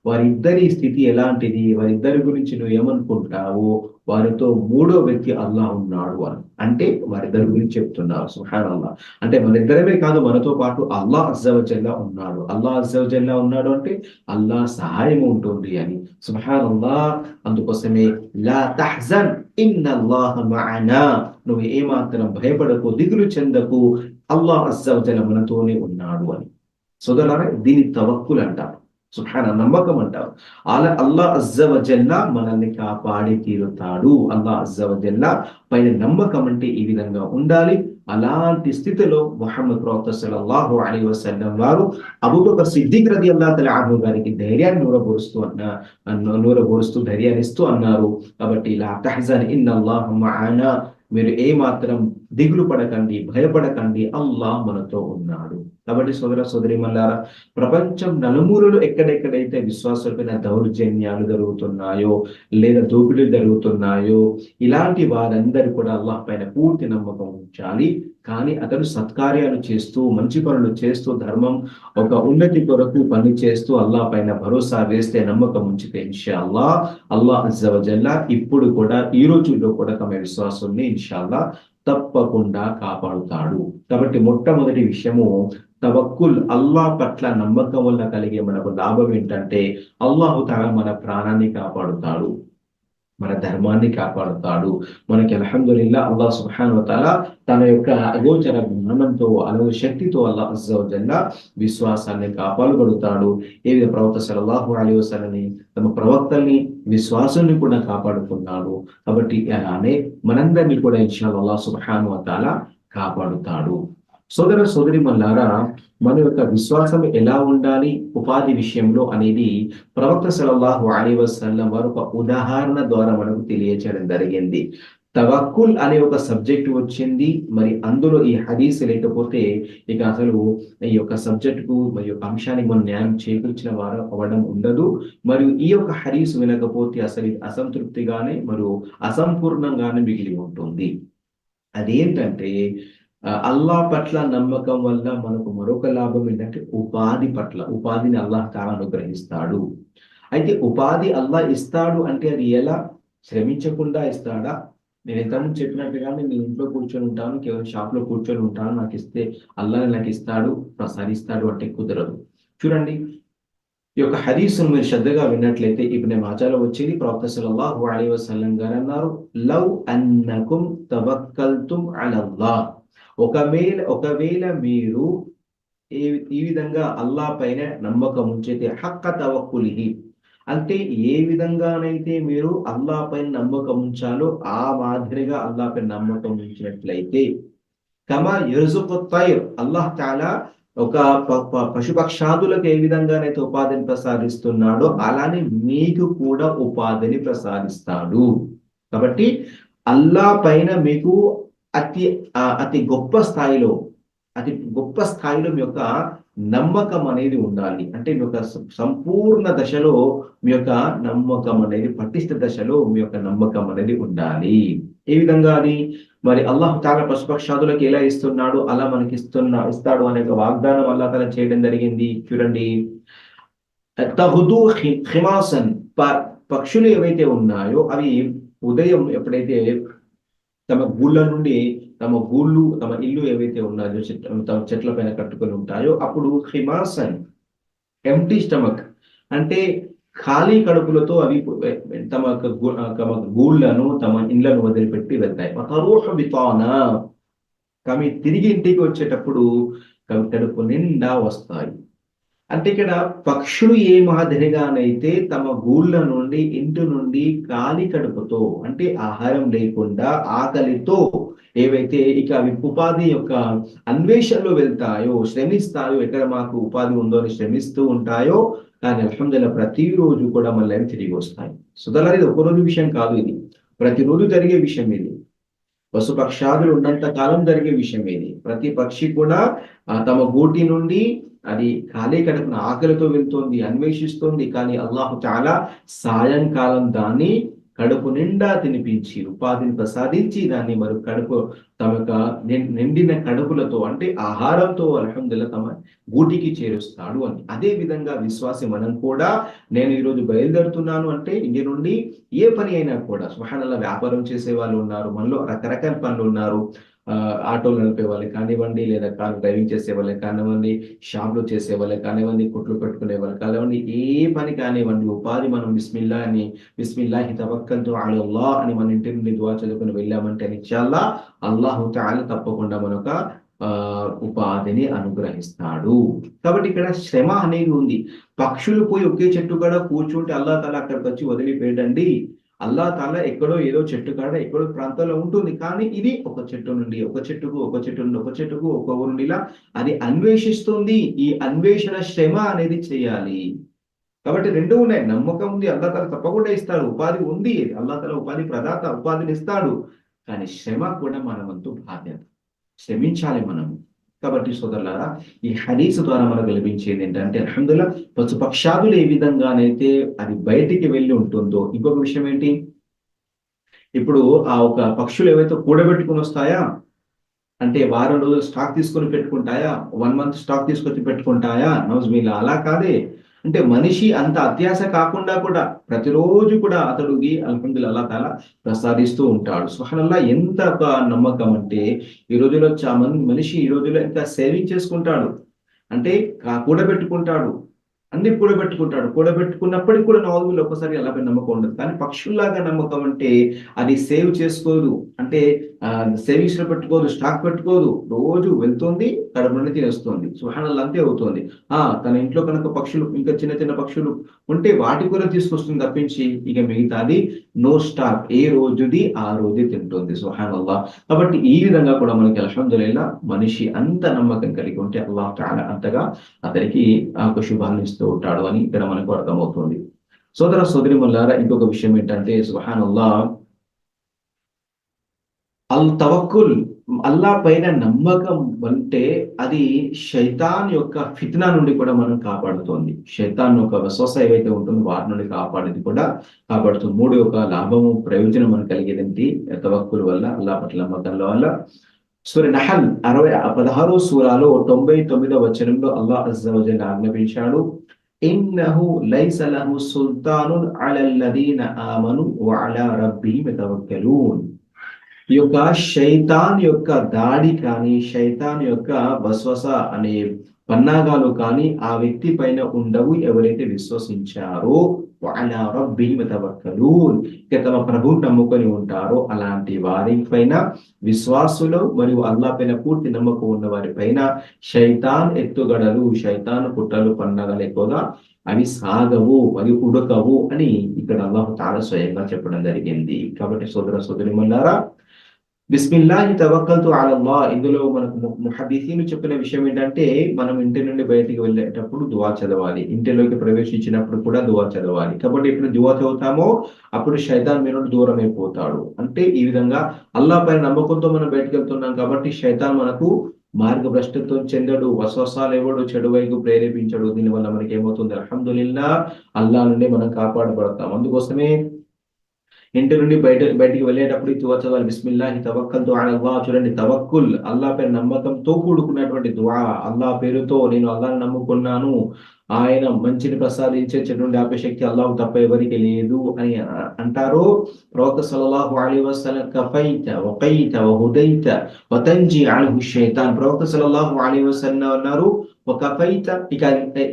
S1: వారిద్దరి స్థితి ఎలాంటిది, వారిద్దరి గురించి నువ్వు ఏమనుకుంటావు, వారితో మూడో వ్యక్తి అల్లాహ్ ఉన్నాడు అని. అంటే వారిద్దరి గురించి చెప్తున్నారు. సుబ్హానల్లాహ్. అంటే మనిద్దరమే కాదు, మనతో పాటు అల్లాహ్ అజ్జవజల్లా ఉన్నాడు. అల్లాహ్ అజ్జవజల్లా ఉన్నాడు అంటే అల్లాహ్ సహాయం ఉంటుంది అని. సుబ్హానల్లాహ్. అందుకోసమే లా తహ్జన్ ఇన్నల్లాహ మఅనా, నువ్వు ఏమాత్రం భయపడకు, దిగులు చెందకు, అల్లాహ్ అజ్జవజల్ల మనతోనే ఉన్నాడు అని. సోదరులారా, దీని తవక్కుల్ అంటారు. సుబ్హాన, నమ్మకం అంటారు. అల్లాహ్ అజ్జవజల్ల మనల్ని కాపాడి తీరుతాడు. అల్లాహ్ అజ్జవజల్ల పైన నమ్మకం అంటే ఈ విధంగా ఉండాలి. అలాంటి స్థితిలో ముహమ్మద్ ప్రవక్త సల్లల్లాహు అలైహి వసల్లం వారు అబూబకర్ సిద్దిక్ రలియల్లాహు తఆలా అన్హు గారికి ధైర్యాన్ని నూరబోరుస్తూ ధైర్యాన్ని ఇస్తూ అన్నారు. కాబట్టి లా తహజన్ ఇన్నల్లాహ మఅనా, మీరు ఏ మాత్రం దిగులు పడకండి, భయపడకండి, అల్లాహ్ మనతో ఉన్నాడు. కాబట్టి సోదర సోదరీమణులారా, ప్రపంచం నలుమూలలు ఎక్కడెక్కడైతే విశ్వాసమైన దౌర్జన్యాలు జరుగుతున్నాయో, లేదా దోపిడీలు జరుగుతున్నాయో, ఇలాంటి వారందరూ కూడా అల్లాహ్ పైన పూర్తి నమ్మకం ఉంచాలి. కానీ అతడు సత్కార్యాలు చేస్తూ, మంచి పనులు చేస్తూ, ధర్మం ఒక ఉన్నతి కొరకు పని చేస్తూ, అల్లాహ్ పైన భరోసా వేస్తే, నమ్మకం ఉంచితే ఇన్షాల్లాహ్ అల్లాహ్ అజ్జవజల్లా ఇప్పుడు కూడా, ఈ రోజుల్లో కూడా తమ విశ్వాసాన్ని ఇన్షాల్లాహ్ తప్పకుండా కాపాడుతాడు. కాబట్టి మొట్టమొదటి విషయము తవక్కుల్, అల్లాహ్ పట్ల నమ్మకం వల్ల కలిగే మనకు లాభం ఏంటంటే అల్లాహు తఆలా మన ప్రాణాన్ని కాపాడుతాడు, మన ధర్మాన్ని కాపాడుతాడు. మనకి అల్హమ్దులిల్లాహ్ అల్లాహ్ సుబ్హానహు వ తఆలా తన యొక్క అగోచర జ్ఞానంతో, అలవు శక్తితో అల్లాహ్ అజ్జ వ జల్ల విశ్వాసాన్ని కాపాడగలుగుతాడు. ఏ విధంగా ప్రవక్త సల్లల్లాహు అలైహి వసల్లం తమ ప్రవక్తల్ని, విశ్వాసాన్ని కూడా కాపాడుకున్నాడు. కాబట్టి అలానే మనందరినీ కూడా ఇన్షాల్లాహ్ అల్లాహ్ సుబ్హానహు వ తఆలా కాపాడుతాడు. సోదర సోదరీమణులారా, మన యొక్క విశ్వాసం ఎలా ఉండాలి ఉపాధి విషయంలో అనేది ప్రవక్త సల్లల్లాహు అలైహి వసల్లం వారు ఒక ఉదాహరణ ద్వారా మనకు తెలియచేయడం జరిగింది. తవక్కుల్ అనే ఒక సబ్జెక్ట్ వచ్చింది, మరి అందులో ఈ హదీస్ లేకపోతే ఇక అసలు ఈ యొక్క సబ్జెక్టుకు మరి యొక్క అంశానికి మనం న్యాయం చేకూర్చిన వారు అవ్వడం ఉండదు. మరియు ఈ యొక్క హదీస్ వినకపోతే అసలు ఇది అసంతృప్తిగానే మరియు అసంపూర్ణంగానే మిగిలి ఉంటుంది. అదేంటంటే అల్లాహ్ పట్ల నమ్మకం వల్ల మనకు మరొక లాభం ఏంటంటే ఉపాధిని అల్లాహ్ తాలా అనుగ్రహిస్తాడు. అయితే ఉపాధి అల్లాహ్ ఇస్తాడు అంటే అది ఎలా? శ్రమించకుండా ఇస్తాడా? నేను ఇంతకుముందు చెప్పినట్టుగానే నేను ఇంట్లో కూర్చొని ఉంటాను, కేవలం షాప్ లో కూర్చొని ఉంటాను, నాకు ఇస్తే అల్లాహ్ నాకు ఇస్తాడు, ప్రసాదిస్తాడు అంటే కుదరదు. చూడండి, ఈ యొక్క హదీస్‌ను మీరు శ్రద్ధగా విన్నట్లయితే ఇబ్న్ మాజాలో వచ్చింది. ప్రవక్త సల్లల్లాహు అలైహి వసల్లం గారు అన్నారు, లవ్ అన్నకుం తవక్కల్తుం అలల్లాహ్, ఒకవేళ మీరు ఈ ఈ విధంగా అల్లాహ్ పైన నమ్మకం ఉంచితే, హక్క తవక్కులిహి అంటే ఏ విధంగానైతే మీరు అల్లాహ్ పైన నమ్మకం ఉంచాలో ఆ మాదిరిగా అల్లాహ్ పైన నమ్మకం ఉంచినట్లయితే, కమా యర్జుకు తైర్, అల్లాహ్ తాలా ఒక పశుపక్షాదులకు ఏ విధంగానైతే ఉపాధిని ప్రసాదిస్తున్నాడో అలానే మీకు కూడా ఉపాధిని ప్రసాదిస్తాడు. కాబట్టి అల్లాహ్ పైన మీకు అతి అతి గొప్ప స్థాయిలో మీ యొక్క నమ్మకం అనేది ఉండాలి. అంటే మీ యొక్క సంపూర్ణ దశలో మీ యొక్క నమ్మకం అనేది, పటిష్ట దశలో మీ యొక్క నమ్మకం అనేది ఉండాలి. ఏ విధంగా అది? మరి అల్లాహ్ తాలా పశుపక్షాదులకు ఎలా ఇస్తున్నాడు అలా మనకి ఇస్తాడు అనే ఒక వాగ్దానం అల్లాహ్ తాలా చేయడం జరిగింది. చూడండి, తహుదు ఖిమాసన్, పక్షులు ఏవైతే ఉన్నాయో అవి ఉదయం ఎప్పుడైతే తమ గూళ్ళ నుండి, తమ ఇల్లు ఏవైతే ఉన్నాయో తమ చెట్ల పైన కట్టుకొని ఉంటాయో అప్పుడు ఖిమాసన్, ఎంప్టీ స్టమక్ అంటే ఖాళీ కడుపులతో అవి తమ గూళ్ళను, తమ ఇళ్లను వదిలిపెట్టి వెళ్తాయి. కానీ తిరిగి ఇంటికి వచ్చేటప్పుడు కడుపు నిండా వస్తాయి. అంటే ఇక్కడ పక్షులు ఏ మాదిరిగానైతే తమ గూళ్ళ నుండి, ఇంటి నుండి ఖాళీ కడుపుతో అంటే ఆహారం లేకుండా ఆకలితో ఏవైతే ఇక అవి ఉపాధి యొక్క అన్వేషణలో వెళ్తాయో, శ్రమిస్తాయో, ఎక్కడ మాకు ఉపాధి ఉందో అని శ్రమిస్తూ ఉంటాయో, కానీ అల్హమ్దులిల్లాహ్ ప్రతిరోజు కూడా మళ్ళీ తిరిగి వస్తాయి. సుదలా, ఇది ఒకరోజు విషయం కాదు, ఇది ప్రతిరోజు జరిగే విషయం. ఇది పశుపక్షాదులు ఉన్నంత కాలం జరిగే విషయం. ఇది ప్రతి పక్షి కూడా తమ గూటి నుండి అది ఖాళీ కడుపున ఆకలితో వెళ్తోంది, అన్వేషిస్తోంది. కానీ అల్లాహు తాలా సాయంకాలం దాన్ని కడుపు నిండా తినిపించి ఉపాధిని ప్రసాదించి దాన్ని మరి కడుపు తమ యొక్క నిండిన కడుపులతో అంటే ఆహారంతో అల్హమ్దుల్లా తమ గూటికి చేరుస్తాడు అని. అదే విధంగా విశ్వాసి మనం కూడా నేను ఈరోజు బయలుదేరుతున్నాను అంటే ఇంటి నుండి ఏ పని అయినా కూడా సుబ్హానల్లాహ్, వ్యాపారం చేసే వాళ్ళు ఉన్నారు, మనలో రకరకాల పనులు ఉన్నారు. ఆటోలు నడిపే వాళ్ళకి కానివ్వండి, లేదా కార్ డ్రైవింగ్ చేసే వాళ్ళకి కానివ్వండి, షాప్లో చేసే వాళ్ళకి కానివ్వండి, కుట్లు పెట్టుకునే వాళ్ళకి కానివ్వండి, ఏ పని కానివ్వండి, ఉపాధి మనం బిస్మిల్లాహి తవక్కల్తు అలల్లాహ్ అని మన ఇంటి నుండి దువా చదువుకుని వెళ్ళామంటే ఇన్షాల్లా అల్లాహు తఆలా తప్పకుండా మనొక ఉపాధిని అనుగ్రహిస్తాడు. కాబట్టి ఇక్కడ శ్రమ అనేది ఉంది. పక్షులు పోయి ఒకే చెట్టు కాడ కూర్చుంటే అల్లాహ్ తాలా అక్కడికి వచ్చి వదిలిపోయాడండి. అల్లాహ్ తాలా ఎక్కడో ఏదో చెట్టు కాడ ఎక్కడో ప్రాంతంలో ఉంటుంది. కానీ ఇది ఒక చెట్టు నుండి ఒక చెట్టుకు, ఒక చెట్టు నుండి ఒక చెట్టుకు, ఒక ఊరు నుండి ఇలా అది అన్వేషిస్తుంది. ఈ అన్వేషణ శ్రమ అనేది చేయాలి. కాబట్టి రెండు ఉన్నాయి. నమ్మకం ఉంది, అల్లాహ్ తాలా తప్పకుండా ఇస్తాడు. ఉపాధి ఉంది, అల్లాహ్ తాలా ఉపాధి ప్రదాత, ఉపాధిని ఇస్తాడు. కానీ శ్రమ కూడా మన వంతు బాధ్యత. శ్రమించాలి మనం. కాబట్టి సోదరులారా, ఈ హదీస్ ద్వారా మనకు లభించేది ఏంటంటే అల్హమ్దుల్లా పశుపక్షాదులు ఏ విధంగానైతే అది బయటికి వెళ్ళి ఉంటుందో, ఇంకొక విషయం ఏంటి, ఇప్పుడు ఆ ఒక పక్షులు ఏవైతే కూడబెట్టుకుని వస్తాయా అంటే వారం రోజులు స్టాక్ తీసుకొని పెట్టుకుంటాయా, 1 మంత్ స్టాక్ తీసుకొచ్చి పెట్టుకుంటాయా, నౌజుబిల్లా అలా కాదే. అంటే మనిషి అంత అత్యాశ కాకుండా కూడా ప్రతిరోజు కూడా అతడికి అల్హమ్దులిల్లాహ్ అల్లాహ్ తాలా ప్రసాదిస్తూ ఉంటాడు. సుబ్హానల్లాహ్, ఎంత ఒక నమ్మకం అంటే ఈ రోజుల్లో మనిషి ఈ రోజుల్లో ఎంత సేవింగ్ చేసుకుంటాడు అంటే కూడబెట్టుకుంటాడు, అన్ని కూడబెట్టుకుంటాడు. కూడబెట్టుకున్నప్పటికి కూడా నౌజుబిల్లాహ్ ఒక్కసారి అలాగే నమ్మకం ఉండదు. కానీ పక్షుల్లాగా నమ్మకం అంటే అది సేవ్ చేసుకోదు, అంటే సేవింగ్స్ లో పెట్టుకోదు, స్టాక్ పెట్టుకోదు, రోజు వెళ్తుంది, కడుపు నుండి తినేస్తుంది. సుబ్హానల్లాహ్, అంతే అవుతుంది. తన ఇంట్లో కనుక పక్షులు ఇంకా చిన్న చిన్న పక్షులు ఉంటే వాటి కూడా తీసుకొస్తుంది తప్పించి ఇక మిగతాది నో స్టాక్, ఏ రోజుది ఆ రోజే తింటుంది. సుబ్హానల్లాహ్. కాబట్టి ఈ విధంగా కూడా మనకి అల్హమ్దులిల్లాహ్ మనిషి అంత నమ్మకం కలిగి ఉంటే అల్లాహ్ తఆలా అంతగా అతనికి ఒక శుభాన్ని ఇస్తూ ఉంటాడు అని ఇక్కడ మనకు అర్థమవుతుంది. సోదర సోదరిమణులారా, ఇంకొక విషయం ఏంటంటే సుబ్హానల్లాహ్, తవక్కుల్ అల్లాహ్ పైన నమ్మకం అంటే అది శైతాన్ యొక్క ఫిత్నా నుండి కూడా మనం కాపాడుతోంది. శైతాన్ యొక్క వస్వస ఏవైతే ఉంటుందో వాటి నుండి కాపాడేది కూడా కాపాడుతుంది. 3 యొక్క లాభము ప్రయోజనం మనకు కలిగేదేంటి తవక్కుల్ వల్ల, అల్లాహ్ పట్ల నమ్మకంలో వల్ల. సూర నహల్ 16వ సూరాలో 99వ వచనంలో అల్లాహ్ అజ్జా వజల్ ఆజ్ఞాపించాడు, ఇన్నహు లైస లహు సుల్తానున్ అలల్లదీన ఆమను వఅలా రబ్బిహిం యతవక్కలూన్. ఈ యొక్క శైతాన్ యొక్క దాడి కానీ, శైతాన్ యొక్క వస్వస అనే పన్నాగాలు కానీ ఆ వ్యక్తి పైన ఉండవు ఎవరైతే విశ్వసించారో, వఅలా రబ్బిహిం యతవక్కలూన్, ఇక తమ ప్రభువుని నమ్ముకొని ఉంటారో అలాంటి వారి పైన, విశ్వాసులు మరియు అల్లాహ్ పైన పూర్తి నమ్మకం ఉన్న వారి పైన శైతాన్ ఎత్తుగడలు, శైతాన్ కుట్రలు, పన్నాగాలు ఎక్కువగా అవి సాగవు, అవి ఉడకవు అని ఇక్కడ అల్లాహ్ తఆలా స్వయంగా చెప్పడం జరిగింది. కాబట్టి సోదర సోదరిమణులారా, బిస్మిల్లాహి తవక్కల్తు అలల్లాహ్, ఇందులో మనకు ముహద్దీసీన్లు చెప్పిన విషయం ఏంటంటే మనం ఇంటి నుండి బయటికి వెళ్ళేటప్పుడు దువా చదవాలి, ఇంటిలోకి ప్రవేశించినప్పుడు కూడా దువా చదవాలి. కాబట్టి ఎప్పుడు దువా చదువుతామో అప్పుడు శైతాన్ మీద నుండి దూరం అయిపోతాడు. అంటే ఈ విధంగా అల్లాహ్ పైన నమ్మకంతో మనం బయటకు వెళ్తున్నాం కాబట్టి శైతాన్ మనకు మార్గభ్రష్టత్వం చెందడు, వస్వసాలు ఇవ్వడు, చెడు వైపు ప్రేరేపించడు. దీనివల్ల మనకి ఏమవుతుంది, అల్హమ్దులిల్లాహ్ అల్లాహ్ నుండి మనం కాపాడబడతాం. అందుకోసమే ఇంటి నుండి బయటికి వెళ్ళేటప్పుడు దువా చదవాలి, బిస్మిల్లాహి తవక్కల్తు అలల్లాహ్. చూడండి, తవక్కుల్ అల్లాహ్ పై నమ్మకంతో కూడుకున్నటువంటి దువా. అల్లాహ్ పేరుతో నేను అల్లాహ్ని నమ్ముకున్నాను, ఆయన మంచిని ప్రసాదించే చెడు నుండి ఆపే శక్తి అల్లాహ్ తప్ప ఎవరికి లేదు అని అంటారు ప్రవక్త సల్లల్లాహు అలైహి వసల్లం. కఫైత వకైత వహుదైత వతంజి అన్హు షైతాన్. ప్రవక్త సల్లల్లాహు అలైహి వసల్లం అన్నారు, ఒక ఫైత, ఇక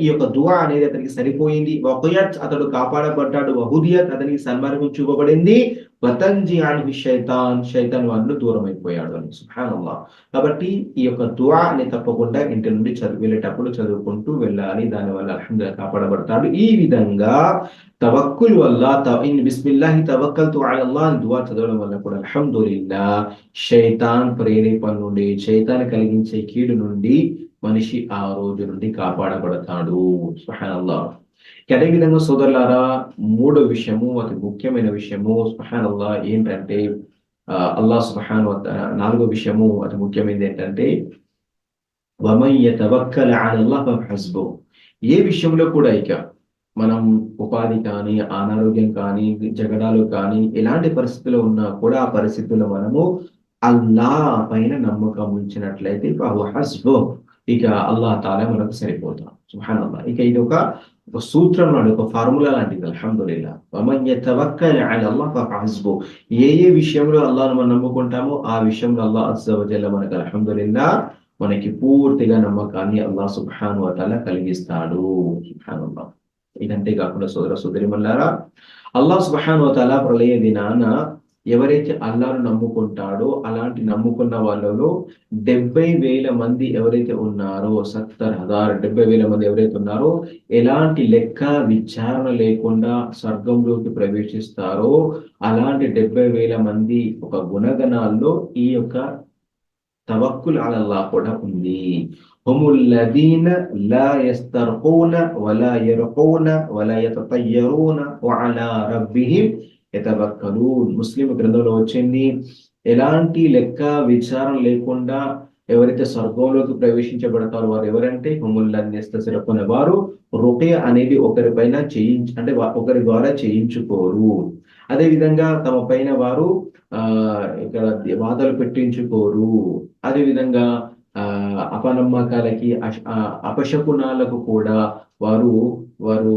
S1: ఈ యొక్క దువా అనేది అతనికి సరిపోయింది. వకయత్, అతడు కాపాడబడ్డాడు. వహుదియత్, అతనికి సన్మార్గం చూపబడింది. వతంజి అన్హు షైతాన్, షైతాన్ వాళ్ళు దూరం అయిపోయాడు అని. సుబ్హానల్లాహ్. కాబట్టి ఈ యొక్క దువా అని తప్పకుండా ఇంటి నుండి వెళ్ళేటప్పుడు చదువుకుంటూ వెళ్ళాలి. దానివల్ల అల్హమ్దులిల్లాహ్ కాపాడబడతాడు. ఈ విధంగా తవక్కుల్ వల్ల బిస్మిల్లాహి తవక్కల్తు అలల్లాహ్ దువా చదవడం వల్ల కూడా అల్హమ్దులిల్లాహ్ శైతాన్ ప్రేరేపణ నుండి, శైతాన్ కలిగించే కీడు నుండి మనిషి ఆ రోజు నుండి కాపాడబడతాడు. సుబ్హానల్లాహ్. అదే విధంగా సోదరులారా, 3వ విషయము, అతి ముఖ్యమైన విషయము సుబ్హానల్లాహ్ ఏంటంటే అల్లాహ్ సుబ్హానహు వ తఆలా 4వ విషయము అతి ముఖ్యమైనది ఏంటంటే వమన్ యతవక్కల్ అలల్లాహ్ ఫహస్బుహ్. ఏ విషయంలో కూడా ఇక మనం ఉపాధి కానీ, అనారోగ్యం కానీ, జగడాలు కానీ, ఎలాంటి పరిస్థితులు ఉన్నా కూడా ఆ పరిస్థితుల్లో మనము అల్లా పైన నమ్మకం ఉంచినట్లయితే ఇక అల్లాహ్ తాలా మనకు సరిపోతాం. సుబ్హానల్లాహ్. ఇక ఇది ఒక సూత్రం లాంటి ఒక ఫార్ములా లాంటిది. అల్హమ్దులిల్లాహ్. వమన్ యతవక్కల్ అలల్లాహ్ ఫహస్బుహ్. ఏ ఏ విషయంలో అల్లాహ్‌ను మనం నమ్ముకుంటామో ఆ విషయంలో అల్లాహ్ అజ్జ వ జల్ల మనకు అల్హమ్దులిల్లాహ్ మనకి పూర్తిగా నమ్మకాన్ని అల్లాహ్ సుబ్హానహు వ తఆలా కలిగిస్తాడు. సుబ్హానల్లాహ్. ఇదంతే కాకుండా సోదరీమణులారా, అల్లాహ్ సుబ్హానహు వ తఆలా ప్రళయ దినాన ఎవరైతే అల్లాహ్‌ను నమ్ముకుంటాడో అలాంటి నమ్ముకున్న వాళ్ళలో 70,000 మంది ఎవరైతే ఉన్నారో 70,000 మంది ఎవరైతే ఉన్నారో ఎలాంటి లెక్క విచారణ లేకుండా స్వర్గంలోకి ప్రవేశిస్తారో అలాంటి 70,000 మంది ఒక గుణగణాల్లో ఈ యొక్క తవక్కుల్ అలల్లాహ్ కూడా ఉంది. హుముల్లదీన లా యస్తర్ఖూన వలా యర్ఖూన వలా యతతయ్యరూన వఅలా రబ్బిహిం యతవక్కలూన్. ముస్లిం గ్రంథంలో వచ్చింది, ఎలాంటి లెక్క విచారణ లేకుండా ఎవరైతే స్వర్గంలోకి ప్రవేశించబడతారో వారు ఎవరంటే హుముల్లదీన యస్తర్ఖూన, వారు రుకియ అనేది ఒకరిపైన అంటే ఒకరి ద్వారా చేయించుకోరు. అదే విధంగా తమ పైన వారు ఇక్కడ బాధలు పెట్టించుకోరు. అదే విధంగా అపనమ్మకాలకి అపశకునాలకు కూడా వారు వారు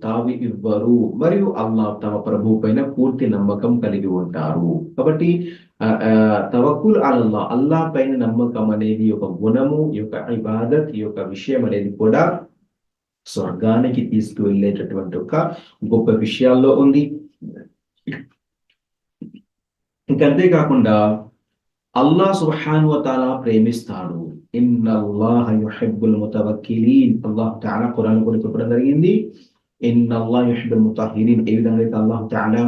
S1: తావి ఇవ్వరు. మరియు అల్లాహ్ తమ ప్రభు పైన పూర్తి నమ్మకం కలిగి ఉంటారు. కాబట్టి తవక్కుల్ అలల్లాహ్, అల్లాహ్ పైన నమ్మకం అనేది ఒక గుణము, ఈ యొక్క ఇబాదత్, ఈ యొక్క విషయం అనేది కూడా స్వర్గానికి తీసుకువెళ్ళేటటువంటి ఒక గొప్ప విషయాల్లో ఉంది. ఇంకంతే కాకుండా అల్లాహ్ సుబ్హానహు వ తఆలా ప్రేమిస్తాడు. ఇన్నల్లాహ యుహిబ్బుల్ ముతవక్కిలీన్. అల్లాహ్ తఆలా ఖురాన్ కూడా చెప్పడం జరిగింది, ఇన్నల్లాహ యుహిబ్బుల్ ముతహహిరీన్. ఏ విధంగా అయితే అల్లాహ్ తఆలా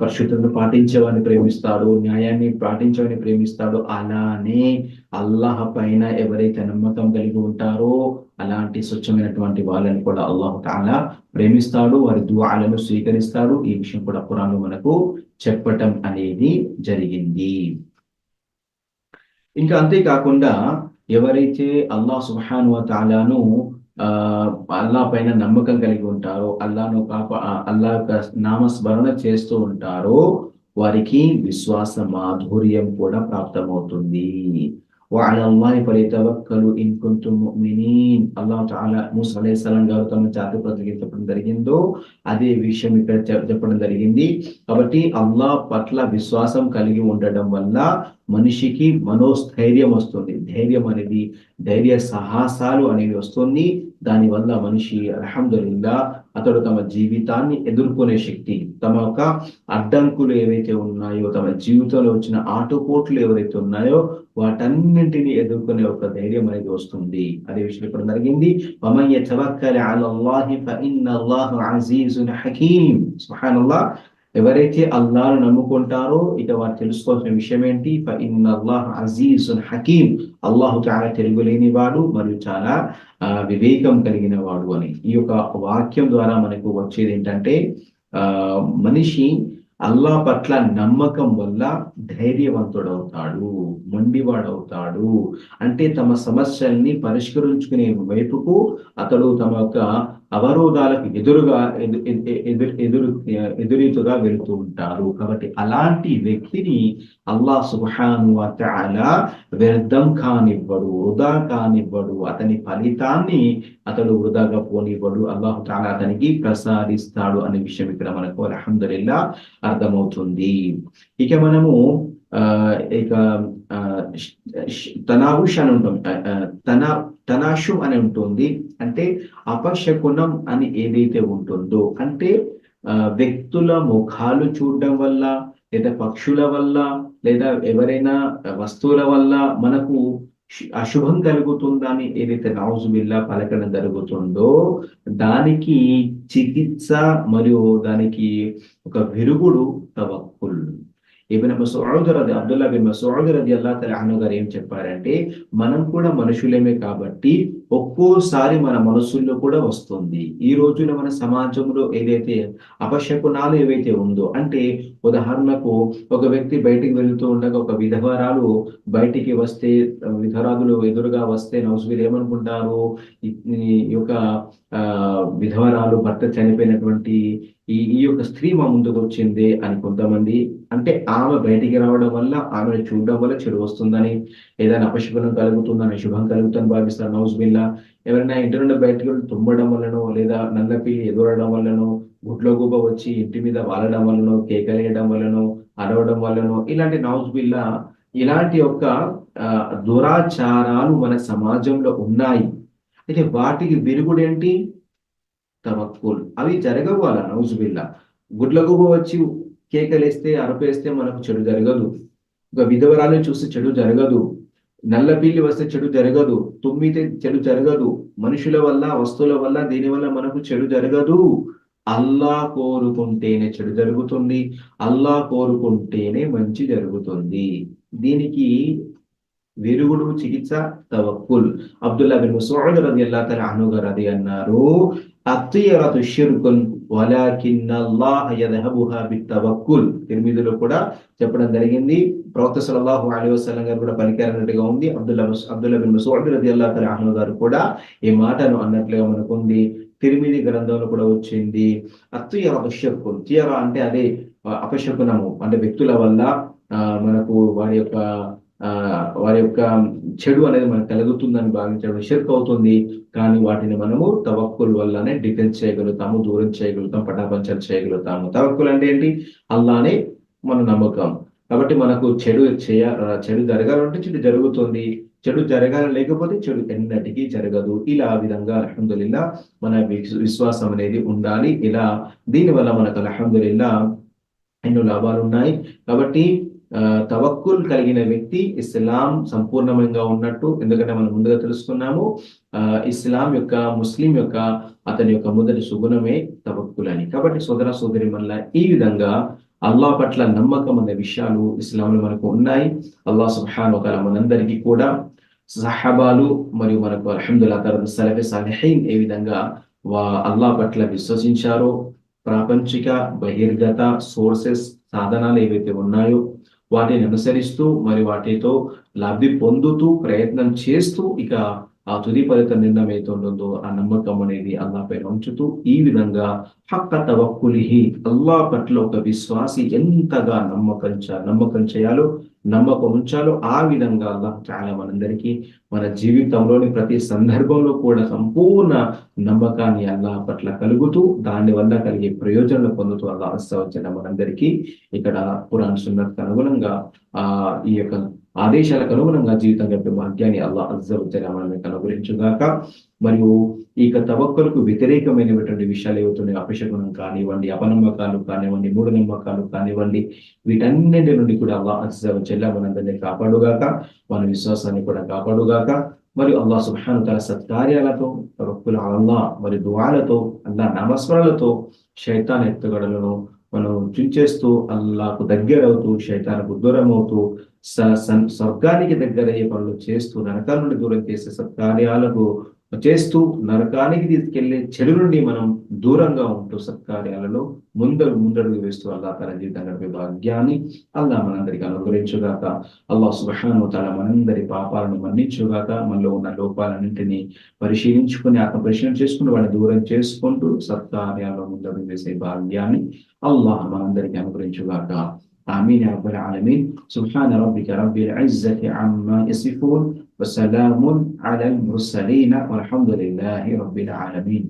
S1: పరిశుద్ధతను పాటించే వారిని ప్రేమిస్తాడు, న్యాయాన్ని పాటించే వారిని ప్రేమిస్తాడు, అలానే అల్లాహ్ పైన ఎవరైతే నమ్మకం కలిగి ఉంటారో అలాంటి స్వచ్ఛమైనటువంటి వాళ్ళని కూడా అల్లాహ్ తఆలా ప్రేమిస్తాడు, వారి దుఆలను స్వీకరిస్తాడు. ఈ విషయం కూడా ఖురాన్ మనకు చెప్పటం అనేది జరిగింది. ఇంకా అంతేకాకుండా ఎవరైతే అల్లాహ్ సుబ్హానహు వ తఆలాను అల్లాహ్ పైన నమ్మకం కలిగి ఉంటారో, అల్లాహ్ యొక్క నామస్మరణ చేస్తూ ఉంటారో వారికి విశ్వాస మాధుర్యం కూడా ప్రాప్తమవుతుంది. వఅలల్లాహి ఫలియతవక్కలు ఇన్ కుంతుం ముమినీన్. అల్లాహ్ తఆలా మూసా అలైహిస్సలాం గారు తమ జాతి ప్రజలకు చెప్పడం జరిగిందో అదే విషయం ఇక్కడ చెప్పడం జరిగింది. కాబట్టి అల్లాహ్ పట్ల విశ్వాసం కలిగి ఉండడం వల్ల మనిషికి మనోస్థైర్యం వస్తుంది, ధైర్యం అనేది, ధైర్య సాహసాలు అనేవి వస్తుంది. దానివల్ల మనిషి అల్హమ్దులిల్లాహ్ అతడు తమ జీవితాన్ని ఎదుర్కొనే శక్తి, తమ యొక్క అడ్డంకులు ఏవైతే ఉన్నాయో, తమ జీవితంలో వచ్చిన ఆటుపోట్లు ఏవైతే ఉన్నాయో వాటన్నింటినీ ఎదుర్కొనే ఒక ధైర్యం అనేది వస్తుంది. అదే విషయం ఇప్పుడు జరిగింది, వమన్ యతవక్కల్ అలల్లాహి ఫఇన్నల్లాహ అజీజున్ హకీమ్. సుబ్హానల్లాహ్. ఎవరైతే అల్లాహ్ను నమ్ముకుంటారో ఇక వారు తెలుసుకోవాల్సిన విషయం ఏంటి, ఫఇన్నల్లాహ అజీజున్ హకీమ్. అల్లాహ్ తఆలా తిరుగులేని వాడు మరియు చాలా వివేకం కలిగిన వాడు అని. ఈ యొక్క వాక్యం ద్వారా మనకు వచ్చేది ఏంటంటే మనిషి అల్లాహ్ పట్ల నమ్మకం వల్ల ధైర్యవంతుడవుతాడు, మొండివాడవుతాడు. అంటే తమ సమస్యల్ని పరిష్కరించుకునే వైపుకు అతడు తమ యొక్క అవరోధాలకు ఎదురీతుగా వెళుతూ ఉంటారు. కాబట్టి అలాంటి వ్యక్తిని అల్లాహ్ సుబ్హానహు వ తఆలా వ్యర్థం కానివ్వడు, వృధా కానివ్వడు. అతని ఫలితాన్ని అతడు వృధాగా పోనివ్వడు. అల్లాహ్ తఆలా అతనికి ప్రసాదిస్తాడు అనే విషయం ఇక్కడ మనకు అల్హమ్దులిల్లాహ్ అర్థమవుతుంది. ఇక మనము ఇక తనావుష్ అని ఉంటుంది, తనాషు అని ఉంటుంది. అంటే అపశకునం అని ఏదైతే ఉంటుందో, అంటే వ్యక్తుల ముఖాలు చూడడం వల్ల లేదా పక్షుల వల్ల లేదా ఎవరైనా వస్తువుల వల్ల మనకు అశుభం కలుగుతుందని ఏదైతే నౌజుబిల్లా పలకడం జరుగుతుందో దానికి చికిత్స మరియు దానికి ఒక విరుగుడు తవక్కుల్. అబ్దుల్లా బిన్ మస్ఊద్ రలియల్లాహు తఆలా అన్హు గారు ఏం చెప్పారంటే, మనం కూడా మనుషులేమే కాబట్టి ఒక్కోసారి మన మనసుల్లో కూడా వస్తుంది. ఈ రోజున మన సమాజంలో ఏదైతే అపశకునాలు ఏవైతే ఉందో, అంటే ఉదాహరణకు ఒక వ్యక్తి బయటికి వెళ్తూ ఉండగా ఒక విధవరాలు బయటికి వస్తే, విధవరాలు ఎదురుగా వస్తే నౌజుబిల్ ఏమనుకుంటారు, ఈ ఈ యొక్క విధవరాలు భర్త చనిపోయినటువంటి ఈ యొక్క స్త్రీ మా ముందుకు వచ్చింది అని కొంతమంది, అంటే ఆమె బయటికి రావడం వల్ల, ఆమెను చూడడం వల్ల చెడు వస్తుందని, ఏదైనా అపశకునం కలుగుతుందని, శుభం కలుగుతుందని భావిస్తారు నౌజుబిల్లా. ఎవరైనా ఇంటి నుండి బయటకు వెళ్ళి తుమ్మడం వల్లనో, లేదా నల్లపిల్లి ఎదురడం వల్లనో, గుడ్ల గుబ వచ్చి ఇంటి మీద వాలడం వల్లనో, కేకలేయడం వల్లనో, అరవడం వల్లనో, ఇలాంటి నౌజుబిల్లా, ఇలాంటి యొక్క దురాచారాలు మన సమాజంలో ఉన్నాయి. అయితే వాటికి విరుగుడేంటి? తవక్కుల్. అవి జరగవు అలా నౌజుబిల్లా. గుడ్లగూబ వచ్చి కేకలేస్తే, అరుపేస్తే మనకు చెడు జరగదు. ఒక విధవరాలను చూస్తే చెడు జరగదు. నల్ల పిల్లి వస్తే చెడు జరగదు. తుమ్మితే చెడు జరగదు. మనుషుల వల్ల, వస్తువుల వల్ల, దీని వల్ల మనకు చెడు జరగదు. అల్లా కోరుకుంటేనే చెడు జరుగుతుంది. అల్లా కోరుకుంటేనే మంచి జరుగుతుంది. దీనికి విరుగుడు చికిత్స తవక్కుల్. అబ్దుల్లా బిన్ మస్ఊద్ రలియల్లాహు తఆలా అన్హు గారు అది అన్నారు, అత్తియరతు షిర్కున్ వలాకిన్నల్లాహ యద్హబుహా బిత్తవక్కుల్. తిర్మిదిలో కూడా చెప్పడం జరిగింది. ప్రవక్త సల్లల్లాహు అలైహి వసల్లం గారు కూడా పలికారన్నట్టుగా ఉంది. అబ్దుల్లా బిన్ మస్ఊద్ రలియల్లాహు తఆలా అన్హు గారు కూడా ఈ మాటను అన్నట్లుగా మనకుంది. తిర్మిది గ్రంథంలో కూడా వచ్చింది. అత్తియరతు షిర్కున్. తియర అంటే అదే అపశకునము, అంటే వ్యక్తుల వల్ల మనకు వారి యొక్క చెడు అనేది మనకు కలుగుతుందని భావించడం షిర్క్ అవుతుంది. కానీ వాటిని మనము తవక్కుల్ వల్లనే డిఫెన్స్ చేయగలుగుతాము, దూరం చేయగలుగుతాం, పటాపంచలు చేయగలుగుతాము. తవక్కుల్ అంటే ఏంటి? అల్లానే మన నమ్మకం. కాబట్టి మనకు చెడు జరగాలంటే చెడు జరుగుతుంది, చెడు జరగాలి లేకపోతే చెడు ఎన్నటికీ జరగదు. ఇలా విధంగా అల్హమ్దులిల్లా మన విశ్వాసం అనేది ఉండాలి. ఇలా దీనివల్ల మనకు అల్హమ్దులిల్లా ఎన్నో లాభాలు ఉన్నాయి. కాబట్టి తవక్కుల్ కలిగిన వ్యక్తి ఇస్లాం సంపూర్ణంగా ఉన్నట్టు. ఎందుకంటే మనం ముందుగా తెలుసుకున్నాము, ఇస్లాం యొక్క, ముస్లిం యొక్క, అతని యొక్క మొదటి సుగుణమే తవక్కుల్ అని. కాబట్టి సోదర సోదరి మళ్ళా ఈ విధంగా అల్లాహ్ పట్ల నమ్మకం అనే విషయాలు ఇస్లాంలో మనకు ఉన్నాయి. అల్లాహ్ సుబ్హానహు వ తఆలా మనందరికీ కూడా సహాబాలు మరియు మనకు అల్హమ్దులిల్లాహ్ తర్వాత సలఫే సాలిహీన్ ఏ విధంగా అల్లాహ్ పట్ల విశ్వసించారో, ప్రాపంచిక బహిర్గత సోర్సెస్, సాధనాలు ఏవైతే ఉన్నాయో వాటిని అనుసరిస్తూ మరి వాటితో లబ్ధి పొందుతూ ప్రయత్నం చేస్తూ ఇక ఆ తుది ఫలిత నిర్ణయం ఏదైతే ఉంటుందో ఆ నమ్మకం అనేది అల్లాహ్ పైన ఉంచుతూ, ఈ విధంగా హక్క తవక్కులిహి, అల్లాహ్ పట్ల ఒక విశ్వాసి ఎంతగా నమ్మకం చేయాలో, నమ్మకం ఉంచాలో ఆ విధంగా అల్లాహ్ తఆలా మనందరికీ మన జీవితంలోని ప్రతి సందర్భంలో కూడా సంపూర్ణ నమ్మకాన్ని అల్లాహ్ పట్ల కలుగుతూ, దాని వల్ల కలిగే ప్రయోజనాలు పొందుతూ అల్లాహ్ అస్స వ జల్ల మనందరికీ ఇక్కడ ఖురాన్ సున్నత్ అనుగుణంగా ఈ యొక్క ఆదేశాలకు అనుగుణంగా జీవితం గడిపే భాగ్యాన్ని అల్లాహ్ అజ్జ వ జల్ల మనకు అనుగ్రహించుగాక. మరియు ఈ తవక్కులకు వ్యతిరేకమైనటువంటి విషయాలు ఏవైతున్నాయో, అపశకునం కానివ్వండి, అపనమ్మకాలు కానివ్వండి, మూఢనమ్మకాలు కానివ్వండి, వీటన్నింటి నుండి కూడా అల్లాహ్ అజ్జ వ జల్ల మనందరినీ కాపాడుగాక, మన విశ్వాసాన్ని కూడా కాపాడుగాక. మరియు అల్లాహ్ సుబ్హానహు వ తఆలా సత్కార్యాలతో, తవక్కుల్ అలల్లాహ్ మరియు దుఆలతో, అల్లాహ్ నామస్మరణలతో శైతాన్ ఎత్తుగడలను మనం చుంచేస్తూ, అల్లాహకు దగ్గరవుతూ, శైతాన్కు దూరం అవుతూ, స్వర్గానికి దగ్గరయ్యే పనులు చేస్తూ, నరకాల నుండి దూరం చేసే సత్కార్యాలకు చేస్తూ, నరకానికి తీసుకెళ్లే చెడు నుండి మనం దూరంగా ఉంటూ సత్కార్యాలలో ముందడుగు వేస్తూ అల్లాహ్ తన జీవితం గడిపే భాగ్యాన్ని అల్లాహ్ మనందరికీ అనుగ్రహించుగాక. అల్లాహ్ సుబ్హానహు వ తఆలా మనందరి పాపాలను మన్నించుగాక. మనలో ఉన్న లోపాలన్నింటినీ పరిశీలించుకుని, ఆత్మ పరిశీలన చేసుకుని వాడిని దూరం చేసుకుంటూ సత్కార్యాలలో ముందడుగు వేసే భాగ్యాన్ని అల్లాహ్ మనందరికీ అనుగ్రహించుగాక. آمين يا رب العالمين. سبحان ربك رب العزة عما يصفون وسلام على المرسلين والحمد لله رب العالمين.